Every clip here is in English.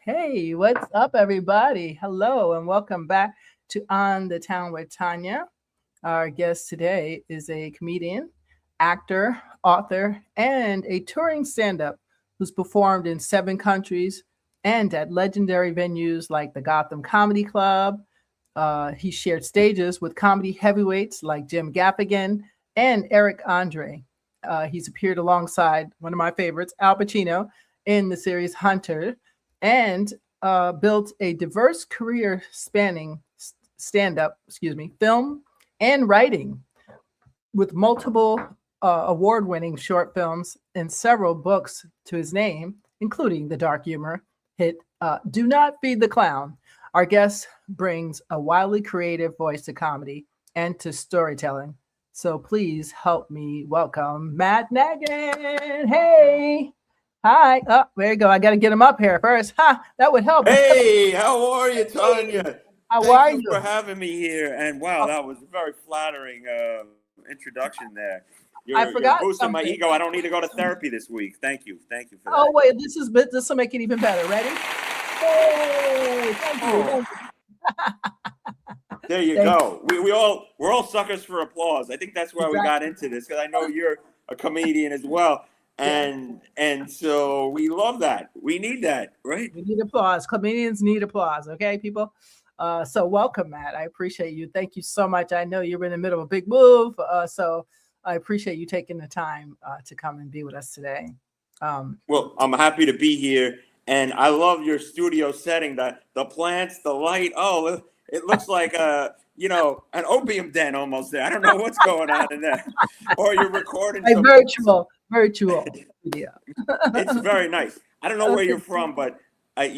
Hey, what's up, everybody? Hello, and welcome back to On the Town with Tanya. Our guest today is a comedian, actor, author, and a touring stand up who's performed in 7 countries and at legendary venues like the Gotham Comedy Club. He shared stages with comedy heavyweights like Jim Gaffigan and Eric Andre. He's appeared alongside one of my favorites, Al Pacino, in the series Hunter, and built a diverse career spanning stand up, film and writing with multiple award winning short films and several books to his name, including the dark humor hit Do Not Feed the Clown. Our guest brings a wildly creative voice to comedy and to storytelling. So please help me welcome Matt Nagin. Hey. Hi. Oh, there you go. I got to get him up here first. Ha, that would help. Hey, how are you, Tanya? How Thank are you you? for having me here. And wow, that was a very flattering introduction there. I forgot you're boosting my something. ego. I don't need to go to therapy this week. Thank you for that. Oh, wait. This will make it even better. Ready? Hey, thank you. Oh, there you go. We're all suckers for applause. I think that's why we got into this, because I know you're a comedian as well. And so we love that. We need that, right? We need applause. Comedians need applause. Okay, people. So welcome, Matt. I appreciate you. Thank you so much. I know you're in the middle of a big move, so I appreciate you taking the time to come and be with us today. Well, I'm happy to be here, and I love your studio setting. The plants, the light. Oh, it looks like an opium den almost there. I don't know what's going on in there. Or you're recording A virtual studio. It's very nice. I don't know where you're from, but like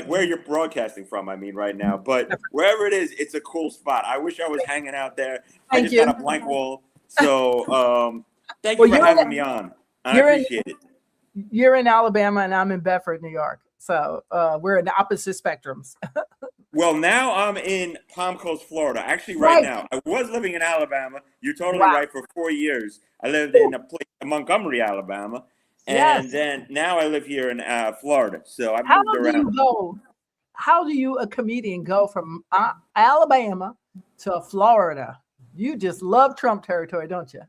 where you're broadcasting from, I mean, right now. But wherever it is, it's a cool spot. I wish I was hanging out there. I just got a blank wall. So thank you for having me on. I appreciate it. You're in Alabama and I'm in Bedford, New York. So we're in the opposite spectrums. Well, now I'm in Palm Coast, Florida. Actually, right now. I was living in Alabama. You're totally right. For 4 years, I lived in a place in Montgomery, Alabama. And then now I live here in Florida. So I've moved around. How do you, a comedian, go from Alabama to Florida? You just love Trump territory, don't you?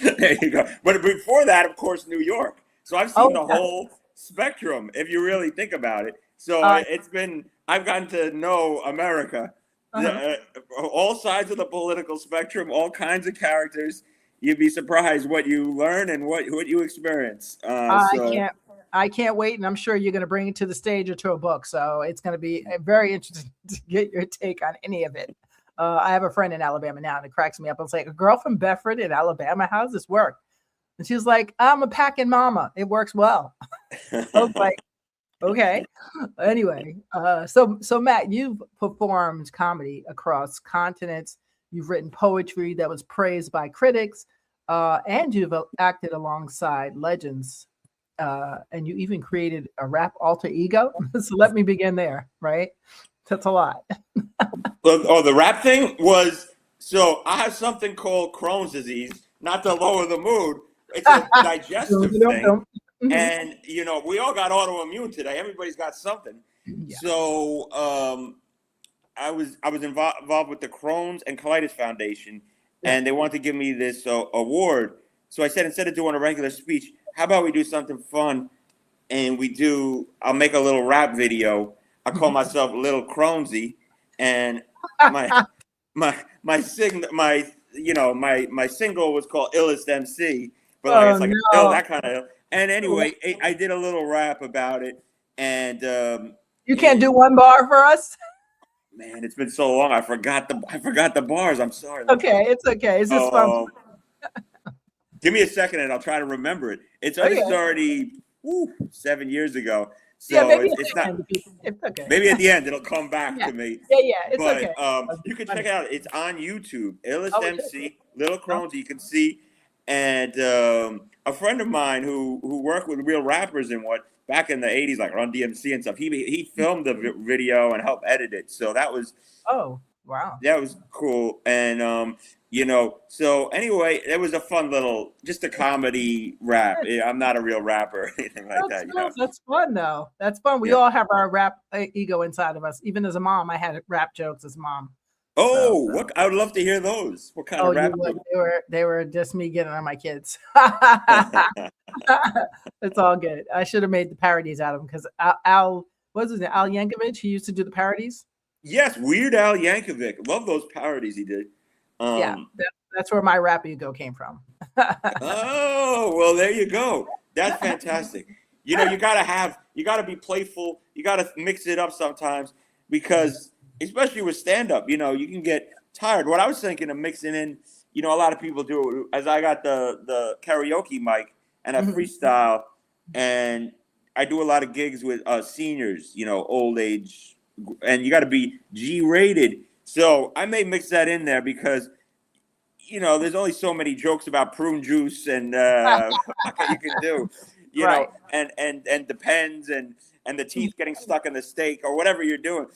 There you go. But before that, of course, New York. So I've seen the whole spectrum, if you really think about it. So I've gotten to know America, all sides of the political spectrum, all kinds of characters. You'd be surprised what you learn and what you experience. I can't wait, and I'm sure you're going to bring it to the stage or to a book. So it's going to be very interesting to get your take on any of it. I have a friend in Alabama now, and it cracks me up. I was like, a girl from Bedford in Alabama, how does this work? And she was like, I'm a packing mama. It works well. I was like, okay. Anyway, so Matt, you've performed comedy across continents. You've written poetry that was praised by critics, and you've acted alongside legends. And you even created a rap alter ego. So let me begin there, right? That's a lot. The rap thing was, so I have something called Crohn's disease, not to lower the mood. It's a digestive thing. And, we all got autoimmune today. Everybody's got something. Yeah. So I was involved with the Crohn's and Colitis Foundation, and they wanted to give me this award. So I said, instead of doing a regular speech, how about we do something fun? And I'll make a little rap video. I call myself Little Cronesy, and my single was called Illest MC, but it's like that kind of. And anyway, I did a little rap about it, and you can't do one bar for us. Man, it's been so long. I forgot the bars. I'm sorry. Okay, it's okay. It's just fun. Give me a second, and I'll try to remember it. It's already 7 years ago. So it's not. It's okay. Maybe at the end it'll come back to me. Yeah, it's okay. You can check it out. It's on YouTube. Illest MC, Little Crones. You can see, and a friend of mine who worked with real rappers and back in the 80s, like Run DMC and stuff. He filmed the video and helped edit it. So that was wow. That was cool. And So anyway, it was a fun just a comedy rap. I'm not a real rapper or anything like that. That's fun though. That's fun. We all have our rap ego inside of us. Even as a mom, I had rap jokes as a mom. Oh, what? I would love to hear those. What kind of rap? They were just me getting on my kids. It's all good. I should have made the parodies out of them because Al what's his name? Al Yankovic. He used to do the parodies. Yes, Weird Al Yankovic. Love those parodies he did. That's where my rap ego came from. Oh, well, there you go. That's fantastic. You gotta be playful. You gotta mix it up sometimes because, especially with stand-up, you can get tired. What I was thinking of mixing in, a lot of people do, as I got the karaoke mic and I freestyle, and I do a lot of gigs with seniors, old age, and you got to be G-rated. So I may mix that in there because, there's only so many jokes about prune juice and you can do, right. and depends and the teeth getting stuck in the steak or whatever you're doing,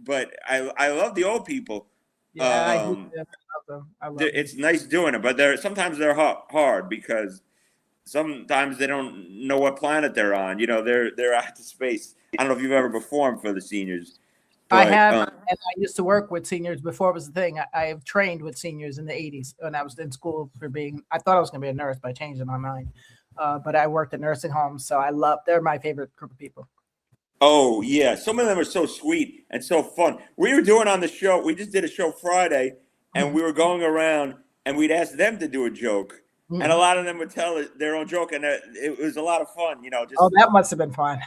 but I love the old people. Yeah, I love them. It's nice doing it, but sometimes they're hard because sometimes they don't know what planet they're on. They're out of space. I don't know if you've ever performed for the seniors. I have, and I used to work with seniors before it was a thing. I have trained with seniors in the 80s when I was in school I thought I was going to be a nurse, but I changed my mind. But I worked at nursing homes, so they're my favorite group of people. Oh, yeah. Some of them are so sweet and so fun. We were doing on the show, we just did a show Friday, and we were going around, and we'd ask them to do a joke. And a lot of them would tell their own joke, and it was a lot of fun, that must have been fun.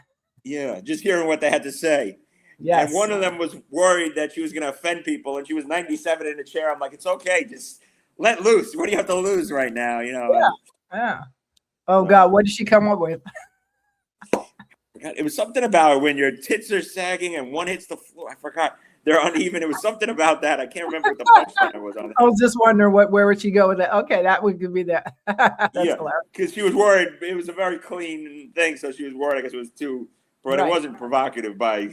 Yeah, just hearing what they had to say. Yes. And one of them was worried that she was going to offend people, and she was 97 in a chair. I'm like, it's okay, just let loose. What do you have to lose right now? Yeah. Oh God, what did she come up with? It was something about when your tits are sagging and one hits the floor. I forgot. They're uneven. It was something about that. I can't remember what the punchline was on it. I was just wondering where would she go with that? Okay, that would be that. That's hilarious. Because she was worried. It was a very clean thing, so she was worried. I guess it was too, but It wasn't provocative by.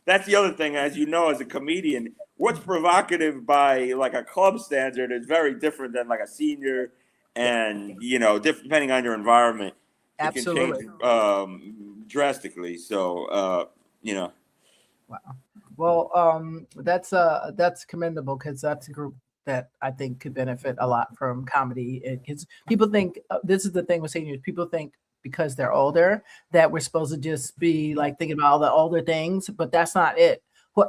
That's the other thing, as you know, as a comedian, what's provocative by like a club standard is very different than like a senior, and depending on your environment, absolutely, it can change drastically. So Wow. Well, that's commendable because that's a group that I think could benefit a lot from comedy. Because people think this is the thing with seniors. People think because they're older that we're supposed to just be like thinking about all the older things, but that's not it.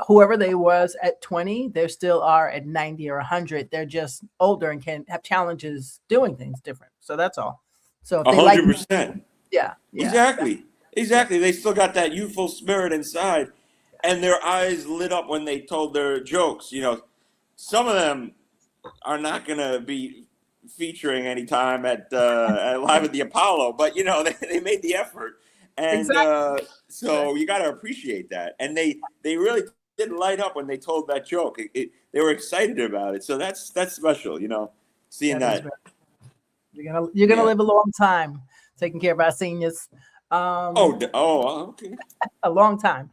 Whoever they was at 20, they still are at 90 or 100. They're just older and can have challenges doing things different. So that's all. So if they 100%. Yeah. Exactly. They still got that youthful spirit inside, and their eyes lit up when they told their jokes. Some of them are not going to be featuring anytime at Live at the Apollo, but they made the effort, and so you got to appreciate that. And they really did light up when they told that joke. They were excited about it, so that's special. Seeing that. You're gonna live a long time taking care of our seniors. Okay. A long time.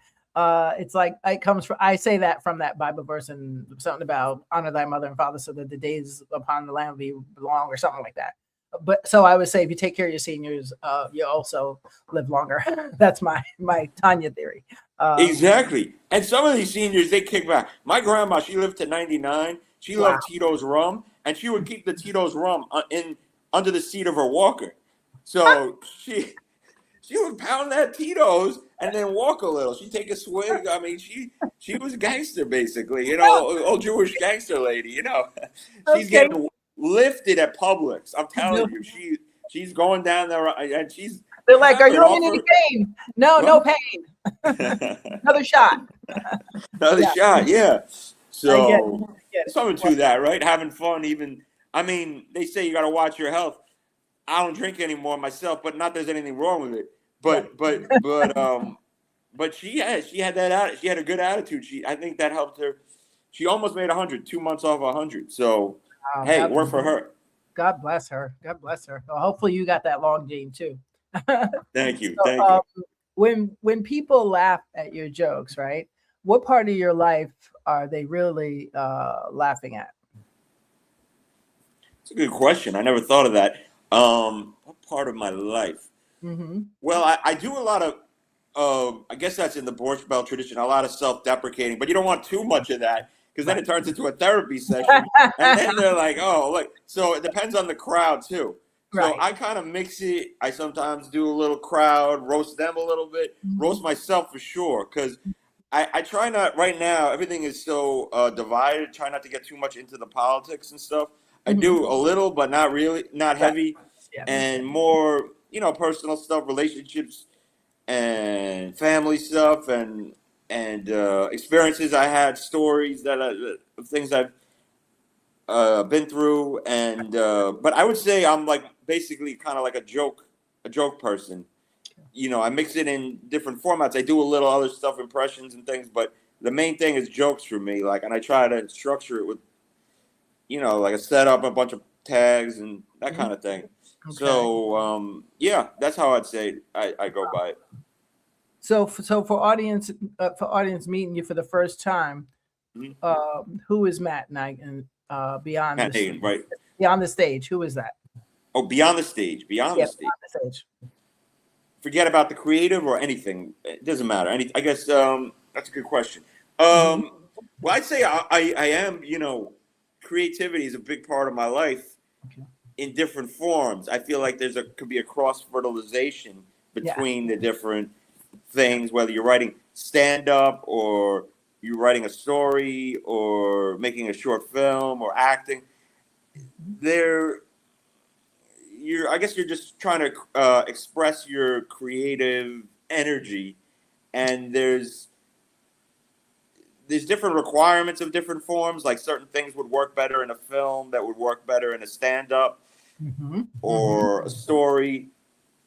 It's like it comes from. I say that from that Bible verse and something about honor thy mother and father, so that the days upon the land be long, or something like that. But so I would say, if you take care of your seniors, you also live longer. That's my Tanya theory. Exactly. And some of these seniors, they kick back. My grandma, she lived to 99. She loved Tito's rum, and she would keep the Tito's rum under the seat of her walker. So she would pound that Tito's and then walk a little. She'd take a swig. I mean, she was a gangster, basically, old Jewish gangster lady, She's getting lifted at Publix. I'm telling you, she's going down there and they're like, are you on any pain? No pain. Another shot. Another shot, yeah. So something to that, right? Having fun, even. I mean, they say you got to watch your health. I don't drink anymore myself, but not there's anything wrong with it. But she had that. She had a good attitude. I think that helped her. She almost made 100, 2 months off 100. So hey, work for her. God bless her. God bless her. Well, hopefully you got that long gene too. Thank you. So, Thank you. When people laugh at your jokes, right? What part of your life are they really laughing at? It's a good question. I never thought of that. What part of my life? Mm-hmm. Well, I do a lot of, I guess that's in the Borscht Belt tradition, a lot of self-deprecating, but you don't want too much of that because then it turns into a therapy session. And then they're like, oh, look. So it depends on the crowd too. So I kind of mix it. I sometimes do a little crowd, roast them a little bit, roast myself for sure. Because I try not, right now, everything is so divided, try not to get too much into the politics and stuff. I do a little, but not really, not heavy, and more, personal stuff, relationships, and family stuff, and experiences I had, stories things I've been through, and but I would say I'm like basically kind of like a joke person. I mix it in different formats. I do a little other stuff, impressions and things, but the main thing is jokes for me. Like, and I try to structure it with, like a setup, a bunch of tags and that kind of thing. Okay. So, that's how I'd say I go by it. So for audience meeting you for the first time, who is Matt Nagin? Beyond Matt Nagin, right? Beyond the stage, who is that? Oh, beyond the stage. Beyond the stage. Forget about the creative or anything. It doesn't matter. I guess that's a good question. Well, I'd say I am. Creativity is a big part of my life in different forms. I feel like could be a cross fertilization between the different things, whether you're writing stand-up or you're writing a story or making a short film or acting. I guess you're just trying to express your creative energy, and there's different requirements of different forms. Like certain things would work better in a film that would work better in a stand-up or a story.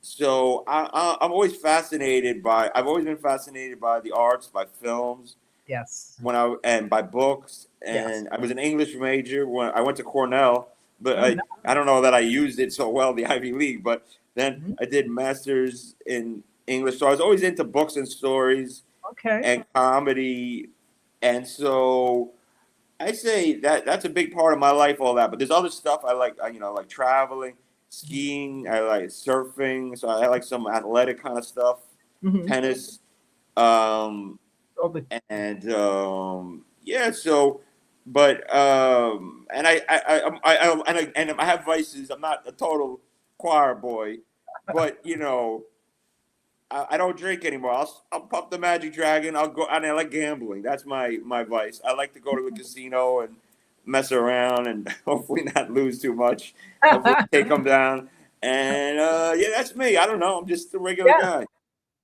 So I'm always fascinated I've always been fascinated by the arts, by films. Yes. And by books, and I was an English major when I went to Cornell, but I don't know that I used it so well, the Ivy League. But then I did masters in English, so I was always into books and stories, and comedy, and so I say that's a big part of my life. All that, but there's other stuff I like. I like traveling, skiing. I like surfing, so I like some athletic kind of stuff, tennis. And so, but and I have vices. I'm not a total choir boy, but I don't drink anymore. I'll pop the Magic Dragon. I'll go, and I like gambling. That's my vice. I like to go to the casino and mess around and hopefully not lose too much. Hopefully take them down. And that's me. I don't know. I'm just a regular guy.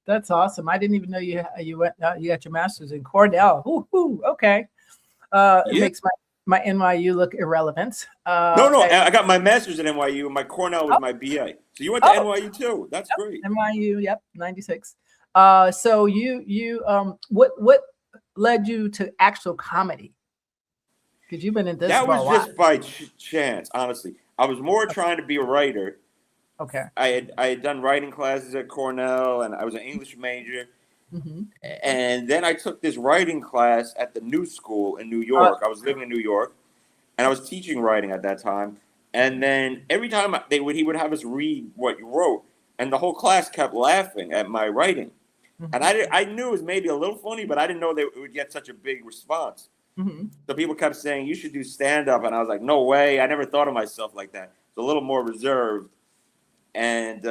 That's awesome. I didn't even know you went. You got your master's in Cornell. Ooh, okay. It makes my NYU look irrelevant. No. I got my master's at NYU, and my Cornell was my BA. So you went to NYU too. That's great. NYU, 96. So you what led you to actual comedy? Because you've been in this. That was just by chance, honestly. I was more trying to be a writer. Okay. I had done writing classes at Cornell, and I was an English major. And then I took this writing class at the New School in New York. I was living in New York, and I was teaching writing at that time. And then every time he would have us read what you wrote, and the whole class kept laughing at my writing. And I knew it was maybe a little funny, but I didn't know that it would get such a big response. So people kept saying, you should do stand-up. And I was like, no way. I never thought of myself like that. It's a little more reserved. And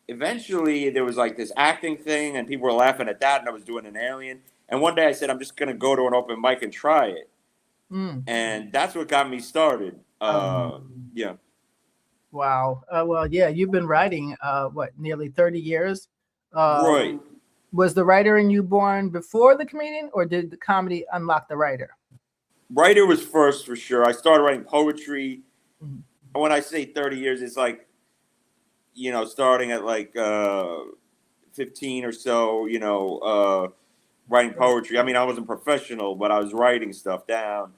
eventually there was like this acting thing, and people were laughing at that, and I was doing an alien. And one day I said, I'm just going to go to an open mic and try it. And that's what got me started. Yeah. Wow. Well, yeah, you've been writing, nearly 30 years? Right. Was the writer in you born before the comedian, or did the comedy unlock the writer? Writer was first, for sure. I started writing poetry. When I say 30 years, it's like, starting at like 15 or so, writing poetry. I mean, I wasn't professional, but I was writing stuff down.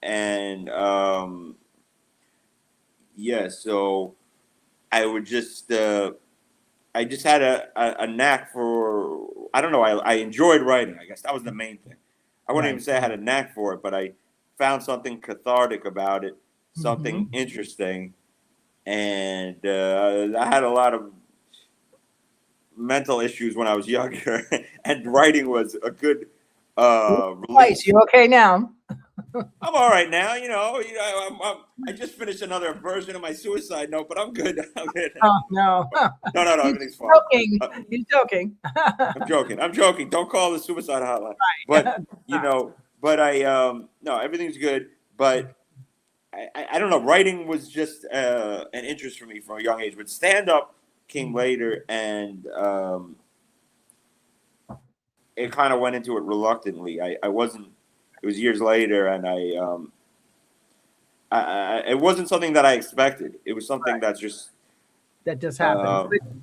And so I would just, I just had a knack for, I don't know, I enjoyed writing. I guess that was the main thing. I wouldn't even say I had a knack for it, but I found something cathartic about it, something interesting. And I had a lot of mental issues when I was younger, and writing was a good release. You okay now? I'm all right now. I just finished another version of my suicide note, but I'm good. I'm good. Oh no. No, everything's fine. He's joking. I'm joking. Don't call the suicide hotline. Right. But no, everything's good. But I don't know. Writing was just an interest for me from a young age. But stand up came later, and it kind of went into it reluctantly. I wasn't. It was years later, and it wasn't something that I expected. It was something that just happened.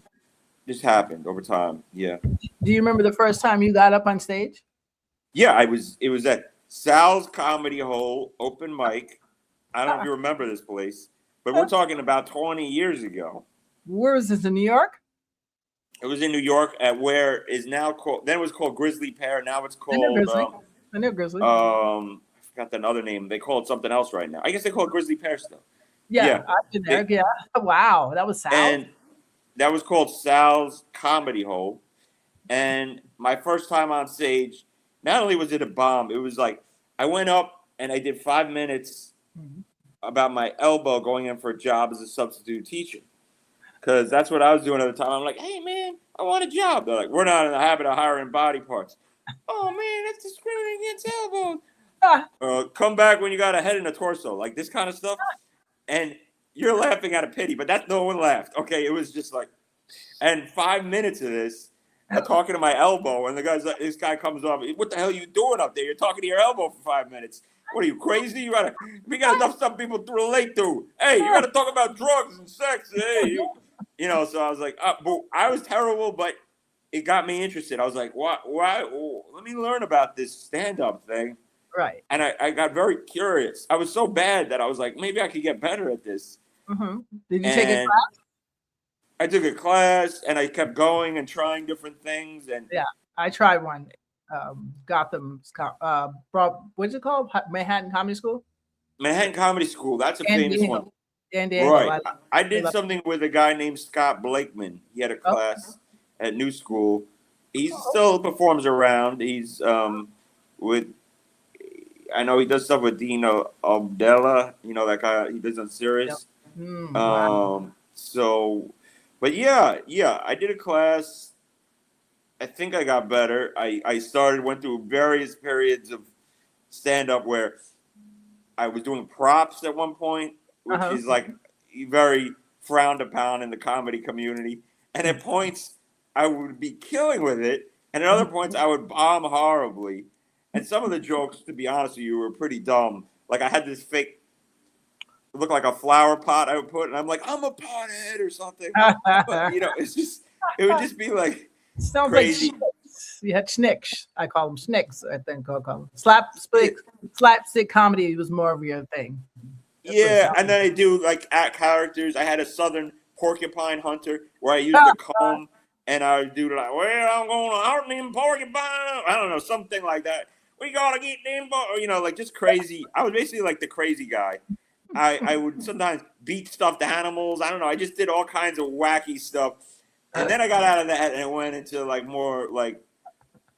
Just happened over time. Yeah. Do you remember the first time you got up on stage? Yeah, it was at Sal's Comedy Hole open mic. I don't know if you remember this place, but we're talking about 20 years ago. Where was this, in New York? It was in New York at where is now called. Then it was called Grizzly Pear. Now it's called. I know Grizzly. I forgot the other name. They call it something else right now. I guess they call it Grizzly Pear still. Yeah. I've been there. Yeah. Wow, that was Sal. And that was called Sal's Comedy Hole. And my first time on stage, not only was it a bomb, it was like I went up and I did 5 minutes about my elbow going in for a job as a substitute teacher. Because that's what I was doing at the time. I'm like, hey, man, I want a job. They're like, we're not in the habit of hiring body parts. Oh, man, that's discriminating against elbows. Come back when you got a head and a torso. Like this kind of stuff. And you're laughing out of pity, but no one laughed. Okay, it was just like, and 5 minutes of this, I'm talking to my elbow, and this guy comes up. What the hell are you doing up there? You're talking to your elbow for 5 minutes. What are you, crazy? We got enough stuff people to relate to. Hey, you got to talk about drugs and sex. Hey, so I was like, I was terrible, but it got me interested. I was like, why? Let me learn about this stand-up thing. Right. And I got very curious. I was so bad that I was like, maybe I could get better at this. Mm-hmm. Did you take a class? I took a class, and I kept going and trying different things. And yeah, I tried one. Gotham, what's it called? Manhattan Comedy School? Manhattan Comedy School. That's a famous one. Right. I did something with a guy named Scott Blakeman. He had a class at New School. He still performs around. He's I know he does stuff with Dino Abdella. That guy. He does on Sirius. Yep. Wow. But yeah, I did a class. I think I got better. I went through various periods of stand-up where I was doing props at one point, which is like very frowned upon in the comedy community. And at points, I would be killing with it. And at other points, I would bomb horribly. And some of the jokes, to be honest with you, were pretty dumb. Like I had this fake, it looked like a flower pot I would put, and I'm like, I'm a pothead or something. It would just be like crazy. Like you had schnicks. I call them schnicks. I think I'll call them slapstick comedy was more of your thing. And then I do like act characters. I had a Southern porcupine hunter where I used a comb, and I would do like, well, I'm going to hunt them porcupine. I don't know, something like that. We gotta get them, like just crazy. I was basically like the crazy guy. I would sometimes beat stuffed animals. I don't know. I just did all kinds of wacky stuff. And then I got out of that and went into like more like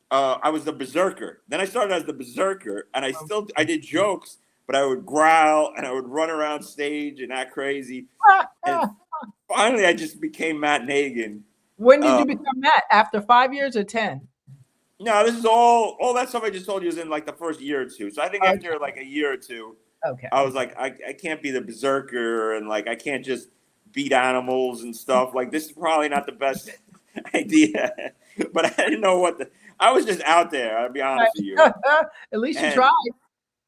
I was the berserker. Then I started as the berserker, and I did jokes, but I would growl and I would run around stage and act crazy. And finally, I just became Matt Nagin. When did you become Matt? After 5 years or 10? No, this is all that stuff I just told you is in like the first year or two. So I think after like a year or two, I was like, I can't be the berserker, and like I can't just beat animals and stuff. Like this is probably not the best idea. But I didn't know I was just out there, I'll be honest with you. At least you tried.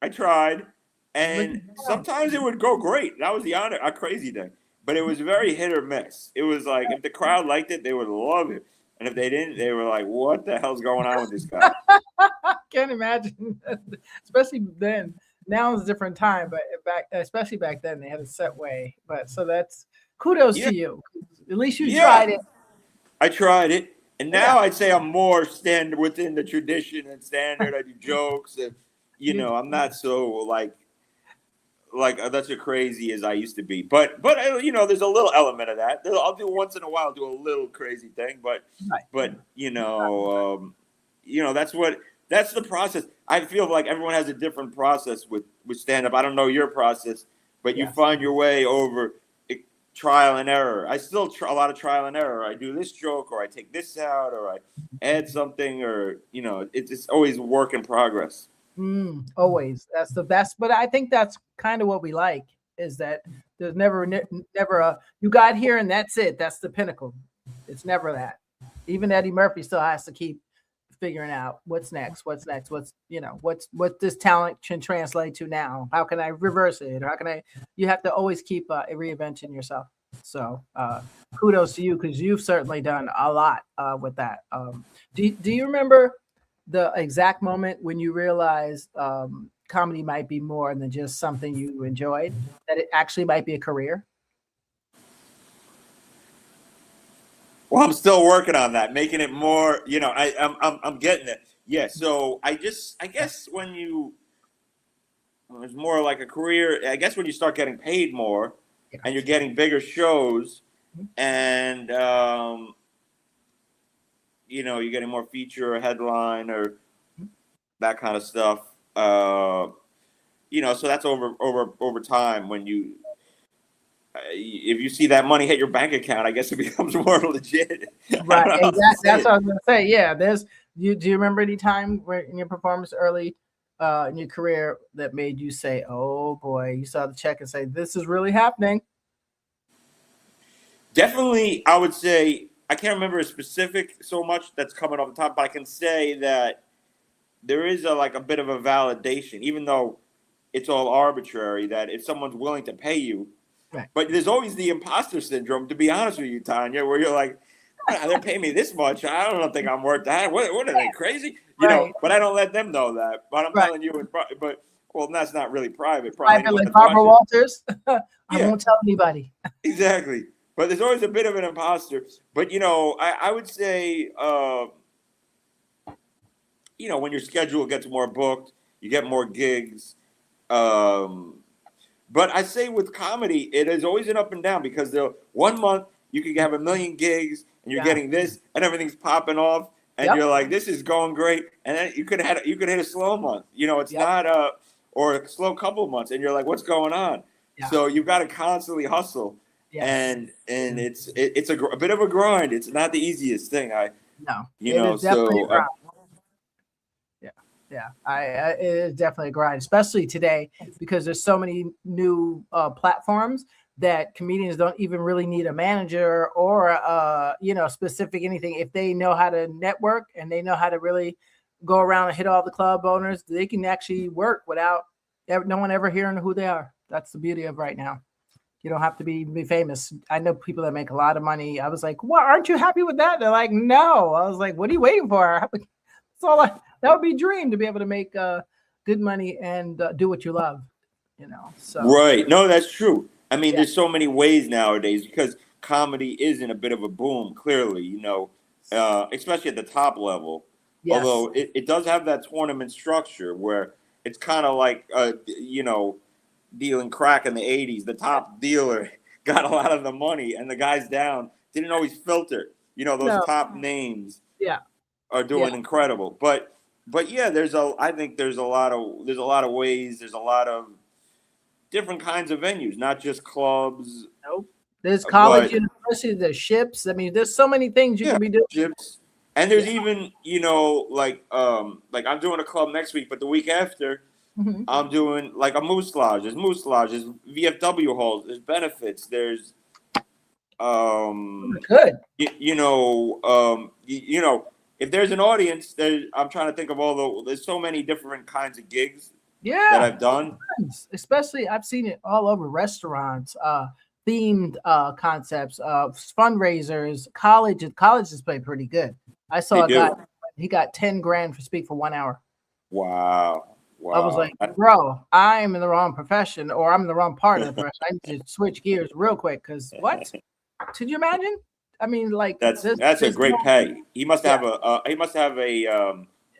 I tried. And sometimes it would go great. That was a crazy thing. But it was very hit or miss. It was like if the crowd liked it, they would love it. And if they didn't, they were like, what the hell's going on with this guy? Can't imagine. Especially then. Now it's a different time, but especially back then, they had a set way. But so that's kudos to you. At least you tried it. I tried it. And now I'd say I'm more stand within the tradition and standard. I do jokes and, I'm not so like that's as crazy as I used to be. But there's a little element of that. I'll do once in a while, do a little crazy thing. But that's the process. I feel like everyone has a different process with stand up. I don't know your process, but you find your way over trial and error. I still a lot of trial and error. I do this joke, or I take this out, or I add something, or it's always a work in progress. Always. That's the best. But I think that's kind of what we like, is that there's never a you got here and that's it. That's the pinnacle. It's never that. Even Eddie Murphy still has to keep figuring out what's next, what this talent can translate to now. How can I reverse it? Or you have to always keep reinventing yourself. So kudos to you, because you've certainly done a lot with that. Do you remember the exact moment when you realized comedy might be more than just something you enjoyed, that it actually might be a career? Well, I'm still working on that, making it more, I'm getting it. Yeah. So I guess when it's more like a career, I guess when you start getting paid more and you're getting bigger shows and, you're getting more feature or headline or that kind of stuff. So that's over time when if you see that money hit your bank account, I guess it becomes more legit. Right. Exactly. That's what I was going to say. Yeah. Do you remember any time where in your performance early in your career that made you say, oh boy, you saw the check and say, this is really happening? Definitely. I would say, I can't remember a specific so much that's coming off the top, but I can say that there is a bit of a validation, even though it's all arbitrary, that if someone's willing to pay you. Right. But there's always the imposter syndrome, to be honest with you, Tanya, where you're like, they're paying me this much. I don't think I'm worth that. What are they, crazy? But I don't let them know that. But I'm telling you, that's not really private. Private, like Barbara Walters. I won't tell anybody. Exactly. But there's always a bit of an imposter. But, I would say, when your schedule gets more booked, you get more gigs. But I say with comedy, it is always an up and down, because 1 month you could have 1 million gigs and you're getting this and everything's popping off and you're like, this is going great. And then you could hit a slow month. It's not or a slow couple of months and you're like, what's going on? Yeah. So you've got to constantly hustle. Yes. And it's a bit of a grind. It's not the easiest thing. It is definitely a grind. Yeah, it is definitely a grind, especially today, because there's so many new platforms that comedians don't even really need a manager or specific anything. If they know how to network and they know how to really go around and hit all the club owners, they can actually work without no one ever hearing who they are. That's the beauty of right now. You don't have to be famous. I know people that make a lot of money. I was like, "What? Aren't you happy with that?" They're like, "No." I was like, "What are you waiting for?" That's all that would be a dream, to be able to make good money and do what you love, So right. No, that's true. I mean, there's so many ways nowadays, because comedy is in a bit of a boom, clearly, especially at the top level. Yes. Although it does have that tournament structure where it's kind of like, dealing crack in the 80s. The top dealer got a lot of the money and the guys down didn't always filter, those top names. Yeah. Are doing incredible, but yeah, I think there's a lot of ways. There's a lot of different kinds of venues, not just clubs. Nope. There's college, university, there's ships. I mean, there's so many things you can be doing. Ships, and there's even like I'm doing a club next week, but the week after, I'm doing like a Moose Lodge. There's Moose Lodge. There's VFW halls. There's benefits. There's good. If there's an audience, I'm trying to think of there's so many different kinds of gigs that I've done. Especially, I've seen it all over restaurants, themed concepts, fundraisers, colleges. Colleges play pretty good. I saw a guy, he got 10 grand for speak for 1 hour. Wow. I was like, bro, I'm in the wrong profession, or I'm in the wrong part of the profession. I need to switch gears real quick, because what? Could you imagine? I mean, like that's a great pay. He must yeah, have a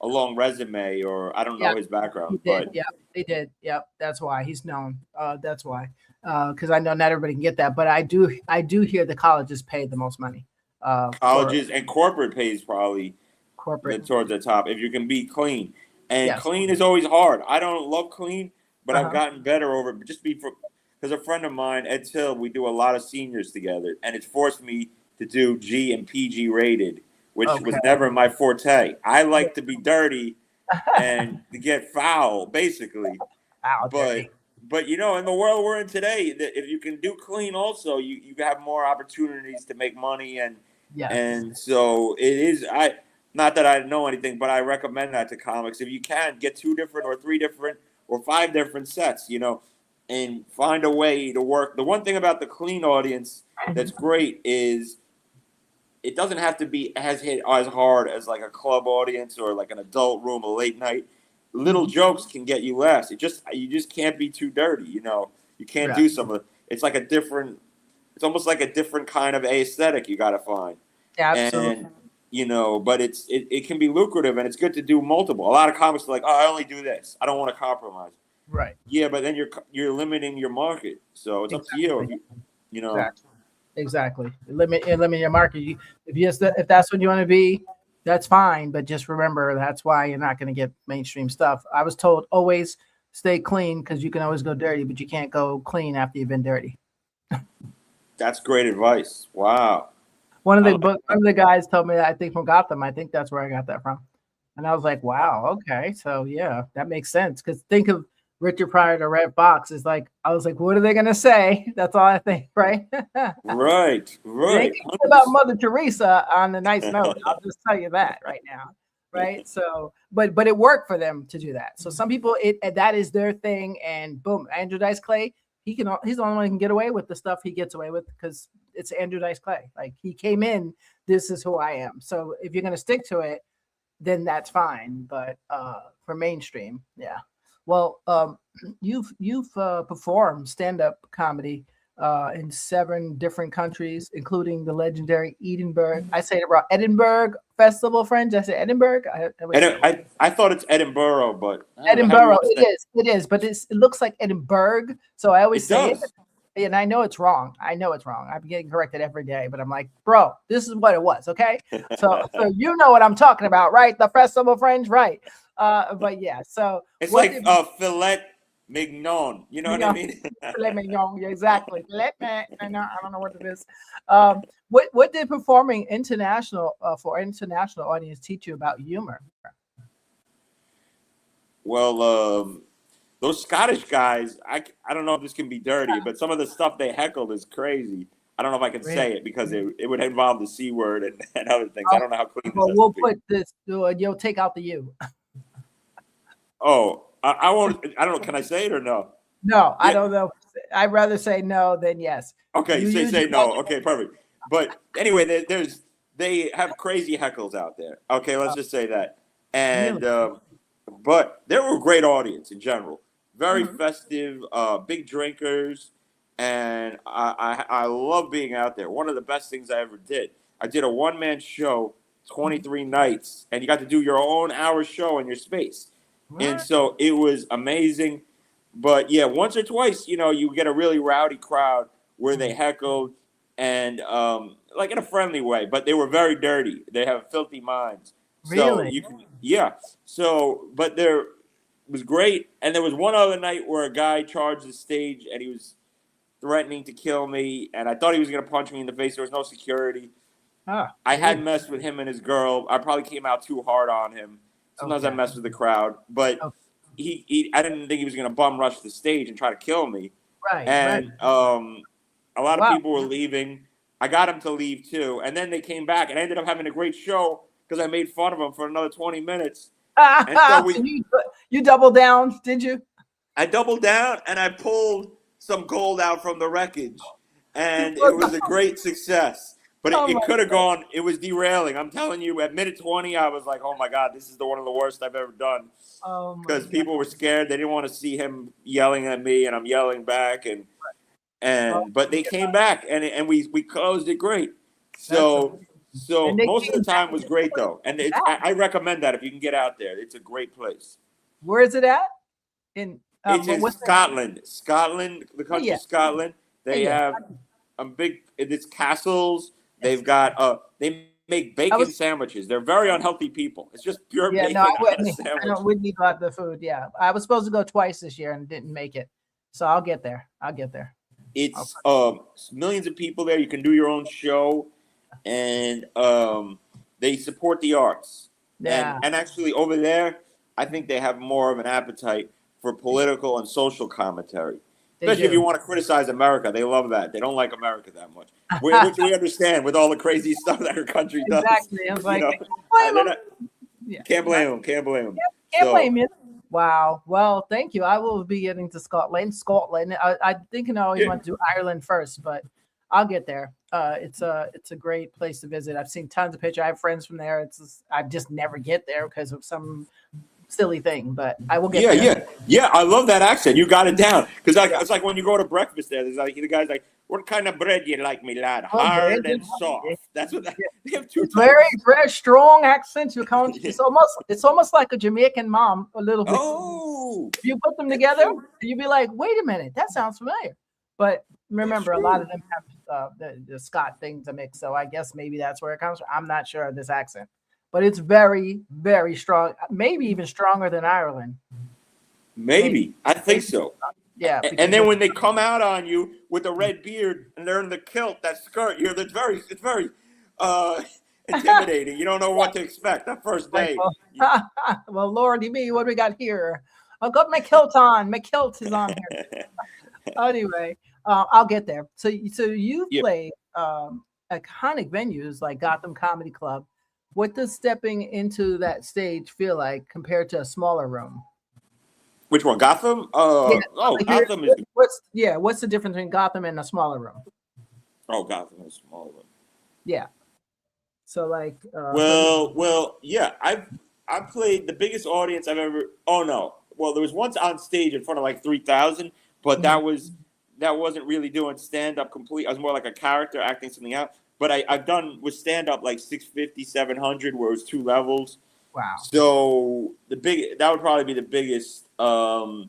long resume, or I don't yeah, know his he background, did. but Yeah, he did. Yep, that's why he's known. That's why. Because I know not everybody can get that, but I do hear the colleges pay the most money for colleges and corporate pays probably corporate. towards the top if you can be clean. And Yes. clean is always hard. I don't love clean, but I've Uh-huh. gotten better over it. Just because a friend of mine, Ed Till, we do a lot of seniors together, and it's forced me to do G and PG rated, which was Okay. never my forte. I like to be dirty and to get foul, basically. Wow, But dirty. in the world we're in today, that if you can do clean, also you have more opportunities to make money, Yes. and so it is. I not that I know anything, but I recommend that to comics. If you can get 2 different or 3 different or 5 different sets, and find a way to work. The one thing about the clean audience that's Mhm. great is it doesn't have to be hit as hard as like a club audience or like an adult room, a late night. Little Mhm. jokes can get you laughs. You just can't be too dirty. You can't Right. do some of it. It's like a different. It's almost like a different kind of aesthetic you got to find, Absolutely. and but it can be lucrative and it's good to do multiple. A lot of comics are like, oh, I only do this. I don't want to compromise. Right. Yeah, but then you're limiting your market. So it's up to you. Exactly. You know. Exactly. Exactly. Limit your market. If that's what you want to be, that's fine. But just remember, that's why you're not going to get mainstream stuff. I was told always stay clean because you can always go dirty, but you can't go clean after you've been dirty. That's great advice. Wow. I like One of the guys told me that, I think from Gotham. I think that's where I got that from. And I was like, wow, okay. So yeah, that makes sense. Because think of Richard Pryor to Red Fox is like, I was like, what are they gonna say? That's all I think, right? right, It ain't right. about Mother Teresa on a nice note. I'll just tell you that right now. Right. So, but it worked for them to do that. So some people that is their thing, and boom, Andrew Dice Clay, he's the only one who can get away with the stuff he gets away with because it's Andrew Dice Clay. Like he came in, this is who I am. So if you're gonna stick to it, then that's fine. But for mainstream, yeah. Well, you've performed stand up comedy in 7 different countries, including the legendary Edinburgh. I say it wrong. Edinburgh Festival, French. I say Edinburgh. I always say I thought it's Edinburgh, but I don't know how you Edinburgh. want to say It is, but it looks like Edinburgh. So I always it. say it, Does. and I know it's wrong. I know it's wrong. I'm getting corrected every day, but I'm like, bro, this is what it was. Okay, so you know what I'm talking about, right? The Festival French, right? But yeah. So It's what like did filet mignon. You know what I yeah, mean? filet mignon, yeah, exactly. I don't know what it is. What did performing international for international audience teach you about humor? Well, those Scottish guys, I don't know if this can be dirty, but some of the stuff they heckled is crazy. I don't know if I can Really? say it because it would involve the C word and other things. I Oh, don't know how clean this well, has to we'll be. put this. You'll take out the you. Oh, I won't. I don't know. Can I say it or no? No, I Yeah. don't know. I'd rather say no than yes. Okay. You use Say your no. Okay. Perfect. But anyway, they have crazy heckles out there. Okay. Let's just say that. really. And but they were a great audience in general. Very Mhm. festive, big drinkers, and I love being out there. One of the best things I ever did. I did a 1 man show, Mhm. 23 nights, and you got to do your own hour show in your space. And What? so it was amazing. But yeah, once or twice, you get a really rowdy crowd where they Mhm. heckled and like in a friendly way, but they were very dirty. They have filthy minds. So Really? you can, yeah. So, but there was great. And there was one other night where a guy charged the stage and he was threatening to kill me. And I thought he was going to punch me in the face. There was no security. Ah, I really? hadn't messed with him and his girl. I probably came out too hard on him. Sometimes I Okay. mess with the crowd, but Okay. I didn't think he was going to bum rush the stage and try to kill me. Right. Right. And a lot of Wow. people were leaving. I got him to leave too, and then they came back, and I ended up having a great show because I made fun of him for another 20 minutes. And so So you doubled down, did you? I doubled down, and I pulled some gold out from the wreckage, You and it pulled was a great success. But oh it my could have God. gone. It was derailing. I'm telling you, at minute 20, I was like, "Oh my God, this is one of the worst I've ever done." Oh my Because God. people were scared. They didn't want to see him yelling at me, and I'm yelling back. Oh But my they God. came back, and we closed it great. So most of the time was great though, and I recommend that if you can get out there. It's a great place. Where is it at? It's in Scotland. Scotland, the country Scotland. They have it's castles. They've got they make bacon sandwiches. They're very unhealthy people. It's just pure bacon. No, I wouldn't eat about the food. Yeah, I was supposed to go twice this year and didn't make it. So I'll get there. It's millions of people there. You can do your own show, and they support the arts. Yeah. And actually over there, I think they have more of an appetite for political and social commentary. Especially if you want to criticize America. They love that. They don't like America that much. Which we understand with all the crazy stuff that our country does. Exactly. I was like, can't blame them. Can't blame them. Can't blame you. Wow. Well, thank you. I will be getting to Scotland. I'm thinking I always want to do Ireland first, but I'll get there. It's a great place to visit. I've seen tons of pictures. I have friends from there. I just never get there because of some silly thing, but I will get there. Yeah. I love that accent. You got it down. Because it's like when you go to breakfast there, there's like the guy's like, "What kind of bread you like, me lad? Hard and soft." That's what they have two. Very, very strong accent. It's almost like a Jamaican mom, a little bit. Oh, if you put them together, you'd be like, "Wait a minute, that sounds familiar." But remember, a lot of them have the Scot thing to mix, so I guess maybe that's where it comes from. I'm not sure of this accent. But it's very, very strong. Maybe even stronger than Ireland. Maybe. I think so. Yeah. And then when they come out on you with a red beard and they're in the kilt, that skirt, it's very intimidating. You don't know what to expect that first day. Well, Lordy me, what do we got here? I've got my kilt on. My kilt is on here. Anyway, I'll get there. So you've played iconic venues like Gotham Comedy Club. What does stepping into that stage feel like compared to a smaller room? Which one, Gotham? Gotham is. What's the difference between Gotham and a smaller room? Oh, Gotham is a smaller room. Yeah. So like. I've played the biggest audience I've ever. Oh no! Well, there was once on stage in front of like 3,000, but that wasn't really doing stand up complete. I was more like a character acting something out. But I've done with stand-up like 650, 700, where it was 2 levels. Wow. So that would probably be the biggest. I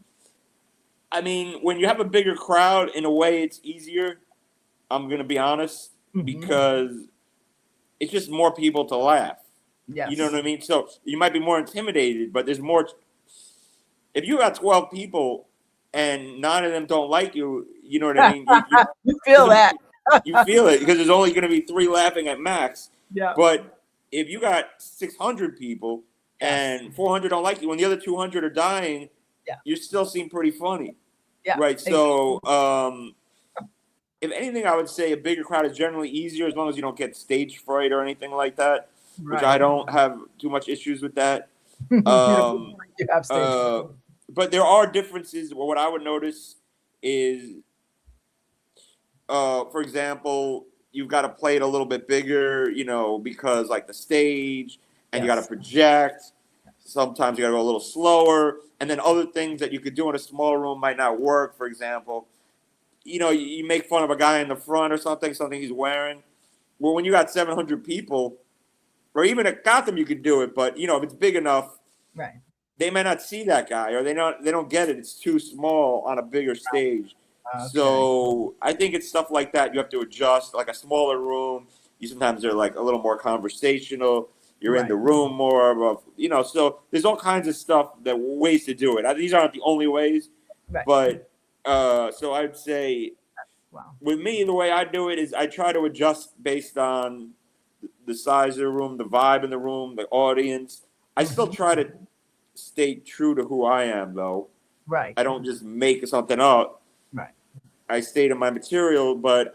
mean, when you have a bigger crowd, in a way, it's easier. I'm going to be honest, because it's just more people to laugh. Yes. You know what I mean? So you might be more intimidated, but there's more. If you got 12 people and 9 of them don't like you, you know what I mean? You feel that. You feel it because there's only going to be 3 laughing at max. Yeah. But if you got 600 people and 400 don't like you, when the other 200 are dying, you still seem pretty funny. Yeah. Right. So, if anything, I would say a bigger crowd is generally easier as long as you don't get stage fright or anything like that, which I don't have too much issues with that. But there are differences. What I would notice is, for example, you've got to play it a little bit bigger, because like the stage and you got to project. Sometimes you got to go a little slower. And then other things that you could do in a small room might not work. For example, you make fun of a guy in the front or something he's wearing. Well, when you got 700 people, or even at Gotham, you could do it. But, if it's big enough, they may not see that guy, or they don't get it. It's too small on a bigger stage. Okay. So I think it's stuff like that you have to adjust. Like a smaller room, sometimes they're like a little more conversational. You're in the room more, so there's all kinds of stuff, ways to do it. These aren't the only ways, but so I'd say with me, the way I do it is I try to adjust based on the size of the room, the vibe in the room, the audience. I still try to stay true to who I am, though. Right. I don't just make something up. Right. I stay to my material, but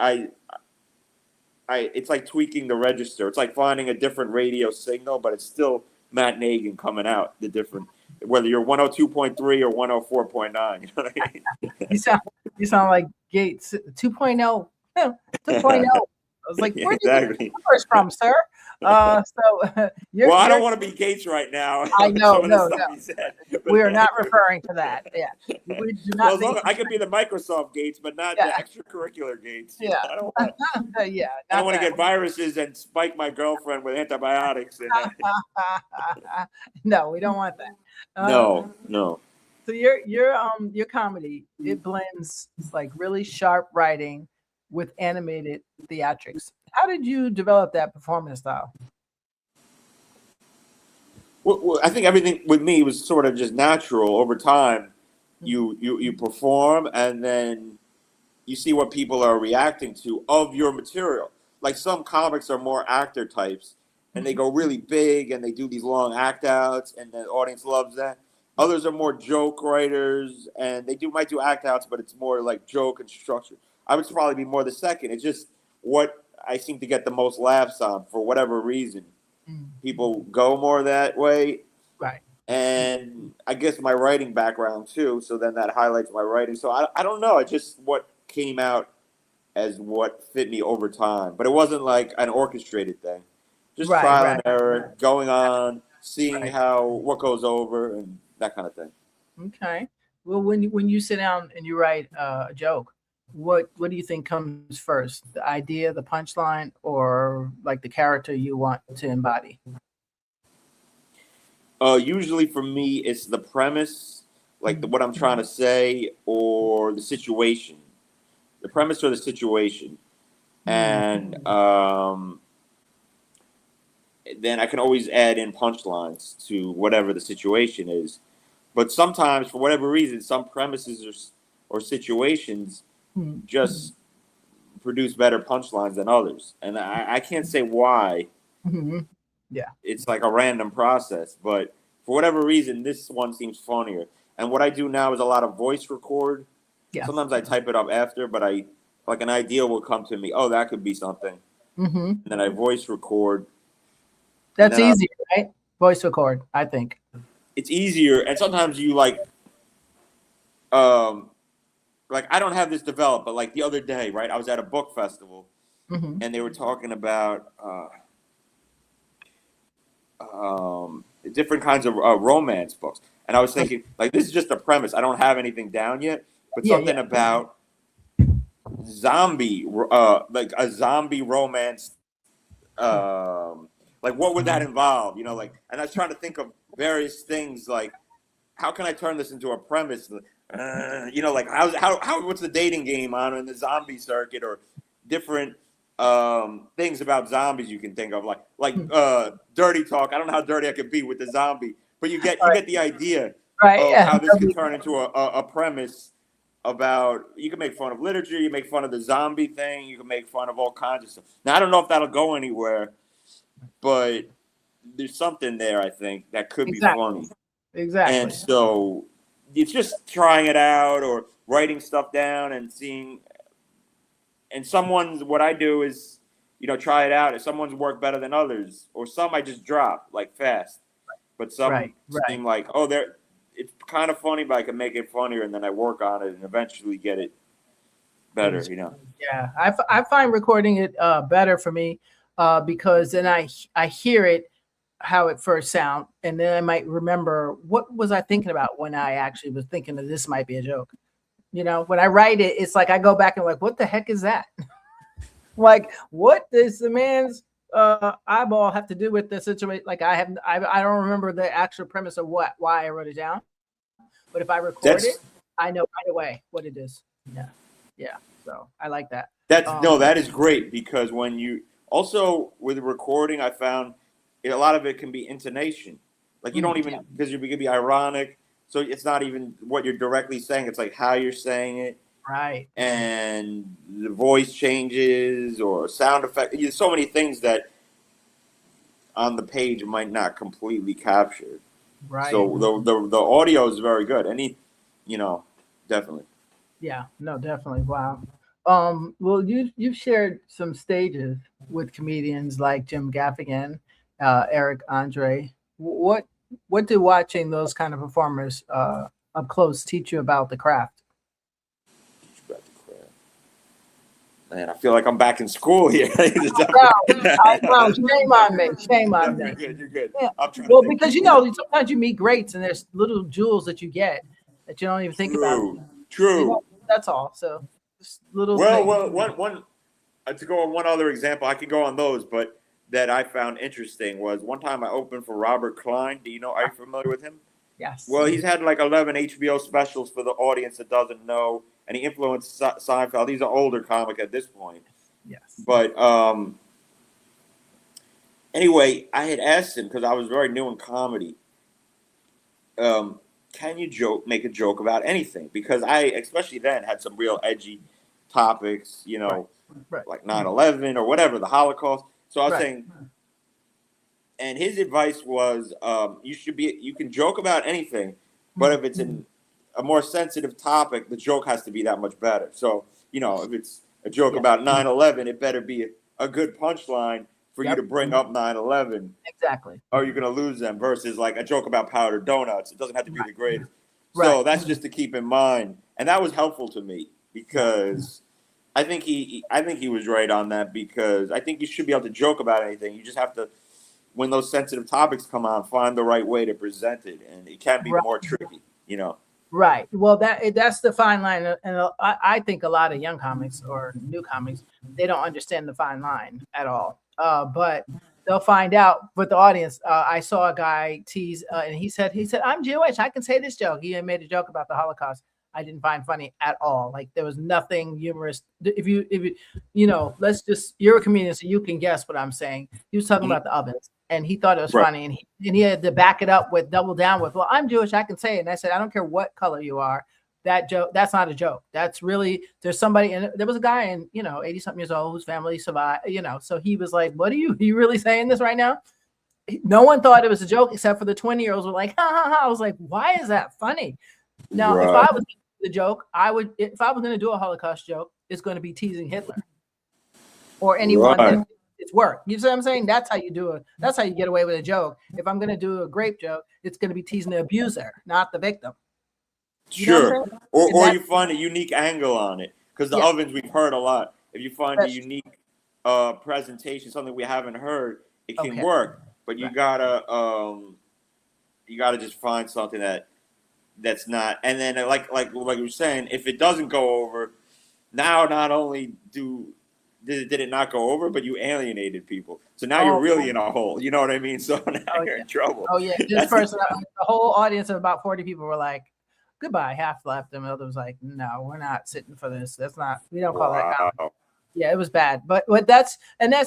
it's like tweaking the register. It's like finding a different radio signal, but it's still Matt Nagin coming out. The different, whether you're 102.3 or 104.9. You know what I mean? You sound like Gates 2.0. 2.0. I was like, where did you get the numbers from, sir? Well, I don't want to be Gates right now. I know, Some of the stuff he said. We are not referring to that. Yeah, we do not. Well, as long as I could be the Microsoft Gates, but not the extracurricular Gates. Yeah, I don't want. Yeah, I don't want to get viruses and spike my girlfriend with antibiotics. And, no, we don't want that. No. So your comedy, it blends like really sharp writing with animated theatrics. How did you develop that performance style? Well, I think everything with me was sort of just natural over time. You perform, and then you see what people are reacting to of your material. Like some comics are more actor types, and they go really big, and they do these long act outs, and the audience loves that. Others are more joke writers, and they might do act outs, but it's more like joke and structure. I would probably be more the second. It's just what I seem to get the most laughs on for whatever reason. People go more that way. Right. And I guess my writing background too, so then that highlights my writing. So I don't know. It's just what came out as what fit me over time. But it wasn't like an orchestrated thing. Just trial and error, going on, seeing what goes over and that kind of thing. Okay. Well, when you sit down and you write a joke, what do you think comes first? The idea, the punchline, or like the character you want to embody? Usually for me, it's the premise, like what I'm trying to say, or the situation. The premise or the situation. And then I can always add in punchlines to whatever the situation is. But sometimes, for whatever reason, some premises or situations just produce better punchlines than others. And I can't say why. Yeah. It's like a random process. But for whatever reason, this one seems funnier. And what I do now is a lot of voice record. Yeah. Sometimes I type it up after, but like an idea will come to me. Oh, that could be something. And then I voice record. That's easier, right? Voice record, I think. It's easier. And sometimes you like I don't have this developed, but like the other day, right? I was at a book festival and they were talking about different kinds of romance books. And I was thinking, like, this is just a premise. I don't have anything down yet, but something about zombie, like a zombie romance. Like, what would that involve? You know, like, and I was trying to think of various things, like, how can I turn this into a premise? You know, like, what's the dating game on in the zombie circuit, or different things about zombies you can think of, like dirty talk. I don't know how dirty I could be with the zombie, but you get the idea of how this can turn into a premise about. You can make fun of literature, you make fun of the zombie thing, you can make fun of all kinds of stuff. Now I don't know if that'll go anywhere, but there's something there, I think, that could be funny. Exactly. And so it's just trying it out or writing stuff down and seeing. And what I do is, you know, try it out. If someone's work better than others, or some I just drop like fast. But some seem like, oh, it's kind of funny, but I can make it funnier, and then I work on it and eventually get it better, you know. Yeah, I find recording it better for me because then I hear it how it first sound, and then I might remember what was I thinking about when I actually was thinking that this might be a joke. You know, when I write it, it's like I go back and like, what the heck is that? Like, what does the man's eyeball have to do with the situation? Like, I don't remember the actual premise of why I wrote it down. But if I record it, I know right away what it is. Yeah. So I like that. That is great, because when you also with recording, I found a lot of it can be intonation. Like, you don't even, because you can be ironic. So it's not even what you're directly saying. It's like how you're saying it. Right. And the voice changes or sound effect. There's so many things that on the page might not completely capture. Right. So the audio is very good. Definitely. Yeah, no, definitely. Wow. Well, you've shared some stages with comedians like Jim Gaffigan, Eric, André. What did watching those kind of performers up close teach you about the craft? Man, I feel like I'm back in school here. I know. Shame on me. Shame on me. You're good. You're good. Yeah. I'm trying Well, to think. because sometimes you meet greats and there's little jewels that you get that you don't even think about. True. That's all. So just little Well, things. one to go on one other example, I could go on those, but that I found interesting was one time I opened for Robert Klein. Do you know? Are you familiar with him? Yes. Well, he's had like 11 HBO specials for the audience that doesn't know, and he influenced Seinfeld. He's an older comic at this point. Yes. But anyway, I had asked him because I was very new in comedy. Can you make a joke about anything? Because I, especially then, had some real edgy topics, right. like 9/11 or whatever, the Holocaust. So I was Right. saying, and his advice was, you can joke about anything, but if it's a more sensitive topic, the joke has to be that much better. So, if it's a joke about 9/11, it better be a good punchline for you to bring up 9/11. Exactly. Or you're going to lose them versus like a joke about powdered donuts. It doesn't have to be the greatest. Right. So that's just to keep in mind. And that was helpful to me because I think he was right on that, because I think you should be able to joke about anything. You just have to, when those sensitive topics come on, find the right way to present it. And it can be more tricky, Right. Well, that's the fine line. And I think a lot of young comics or new comics, they don't understand the fine line at all. But they'll find out with the audience. I saw a guy tease, and he said, "I'm Jewish. I can say this joke." He made a joke about the Holocaust. I didn't find funny at all. Like there was nothing humorous. If you you're a comedian, so you can guess what I'm saying. He was talking about the ovens, and he thought it was funny, and he had to back it up with double down with, "Well, I'm Jewish. I can say it." And I said, "I don't care what color you are. That joke, that's not a joke. That's really, there's somebody," and there was a guy in, 80 something years old whose family survived, so he was like, "What are you really saying this right now?" No one thought it was a joke except for the 20-year-olds were like, "Ha ha ha." I was like, "Why is that funny?" Now, if I was the joke, if I was going to do a Holocaust joke, it's going to be teasing Hitler or anyone that it's work. You see what I'm saying? That's how you do it. That's how you get away with a joke. If I'm going to do a grape joke, it's going to be teasing the abuser, not the victim. Sure. Or you find a unique angle on it, because the ovens we've heard a lot. If you find a unique presentation, something we haven't heard, it can work. But you gotta just find something that's not. And then like you were saying, if it doesn't go over, now not only did it not go over, but you alienated people. So now you're really in a hole. You know what I mean? So now you're in trouble. Oh yeah, this person, the whole audience of about 40 people were like, "Goodbye." Half left, and the other was like, "No, we're not sitting for this. That's not. We don't call that comedy." Yeah, it was bad. But that's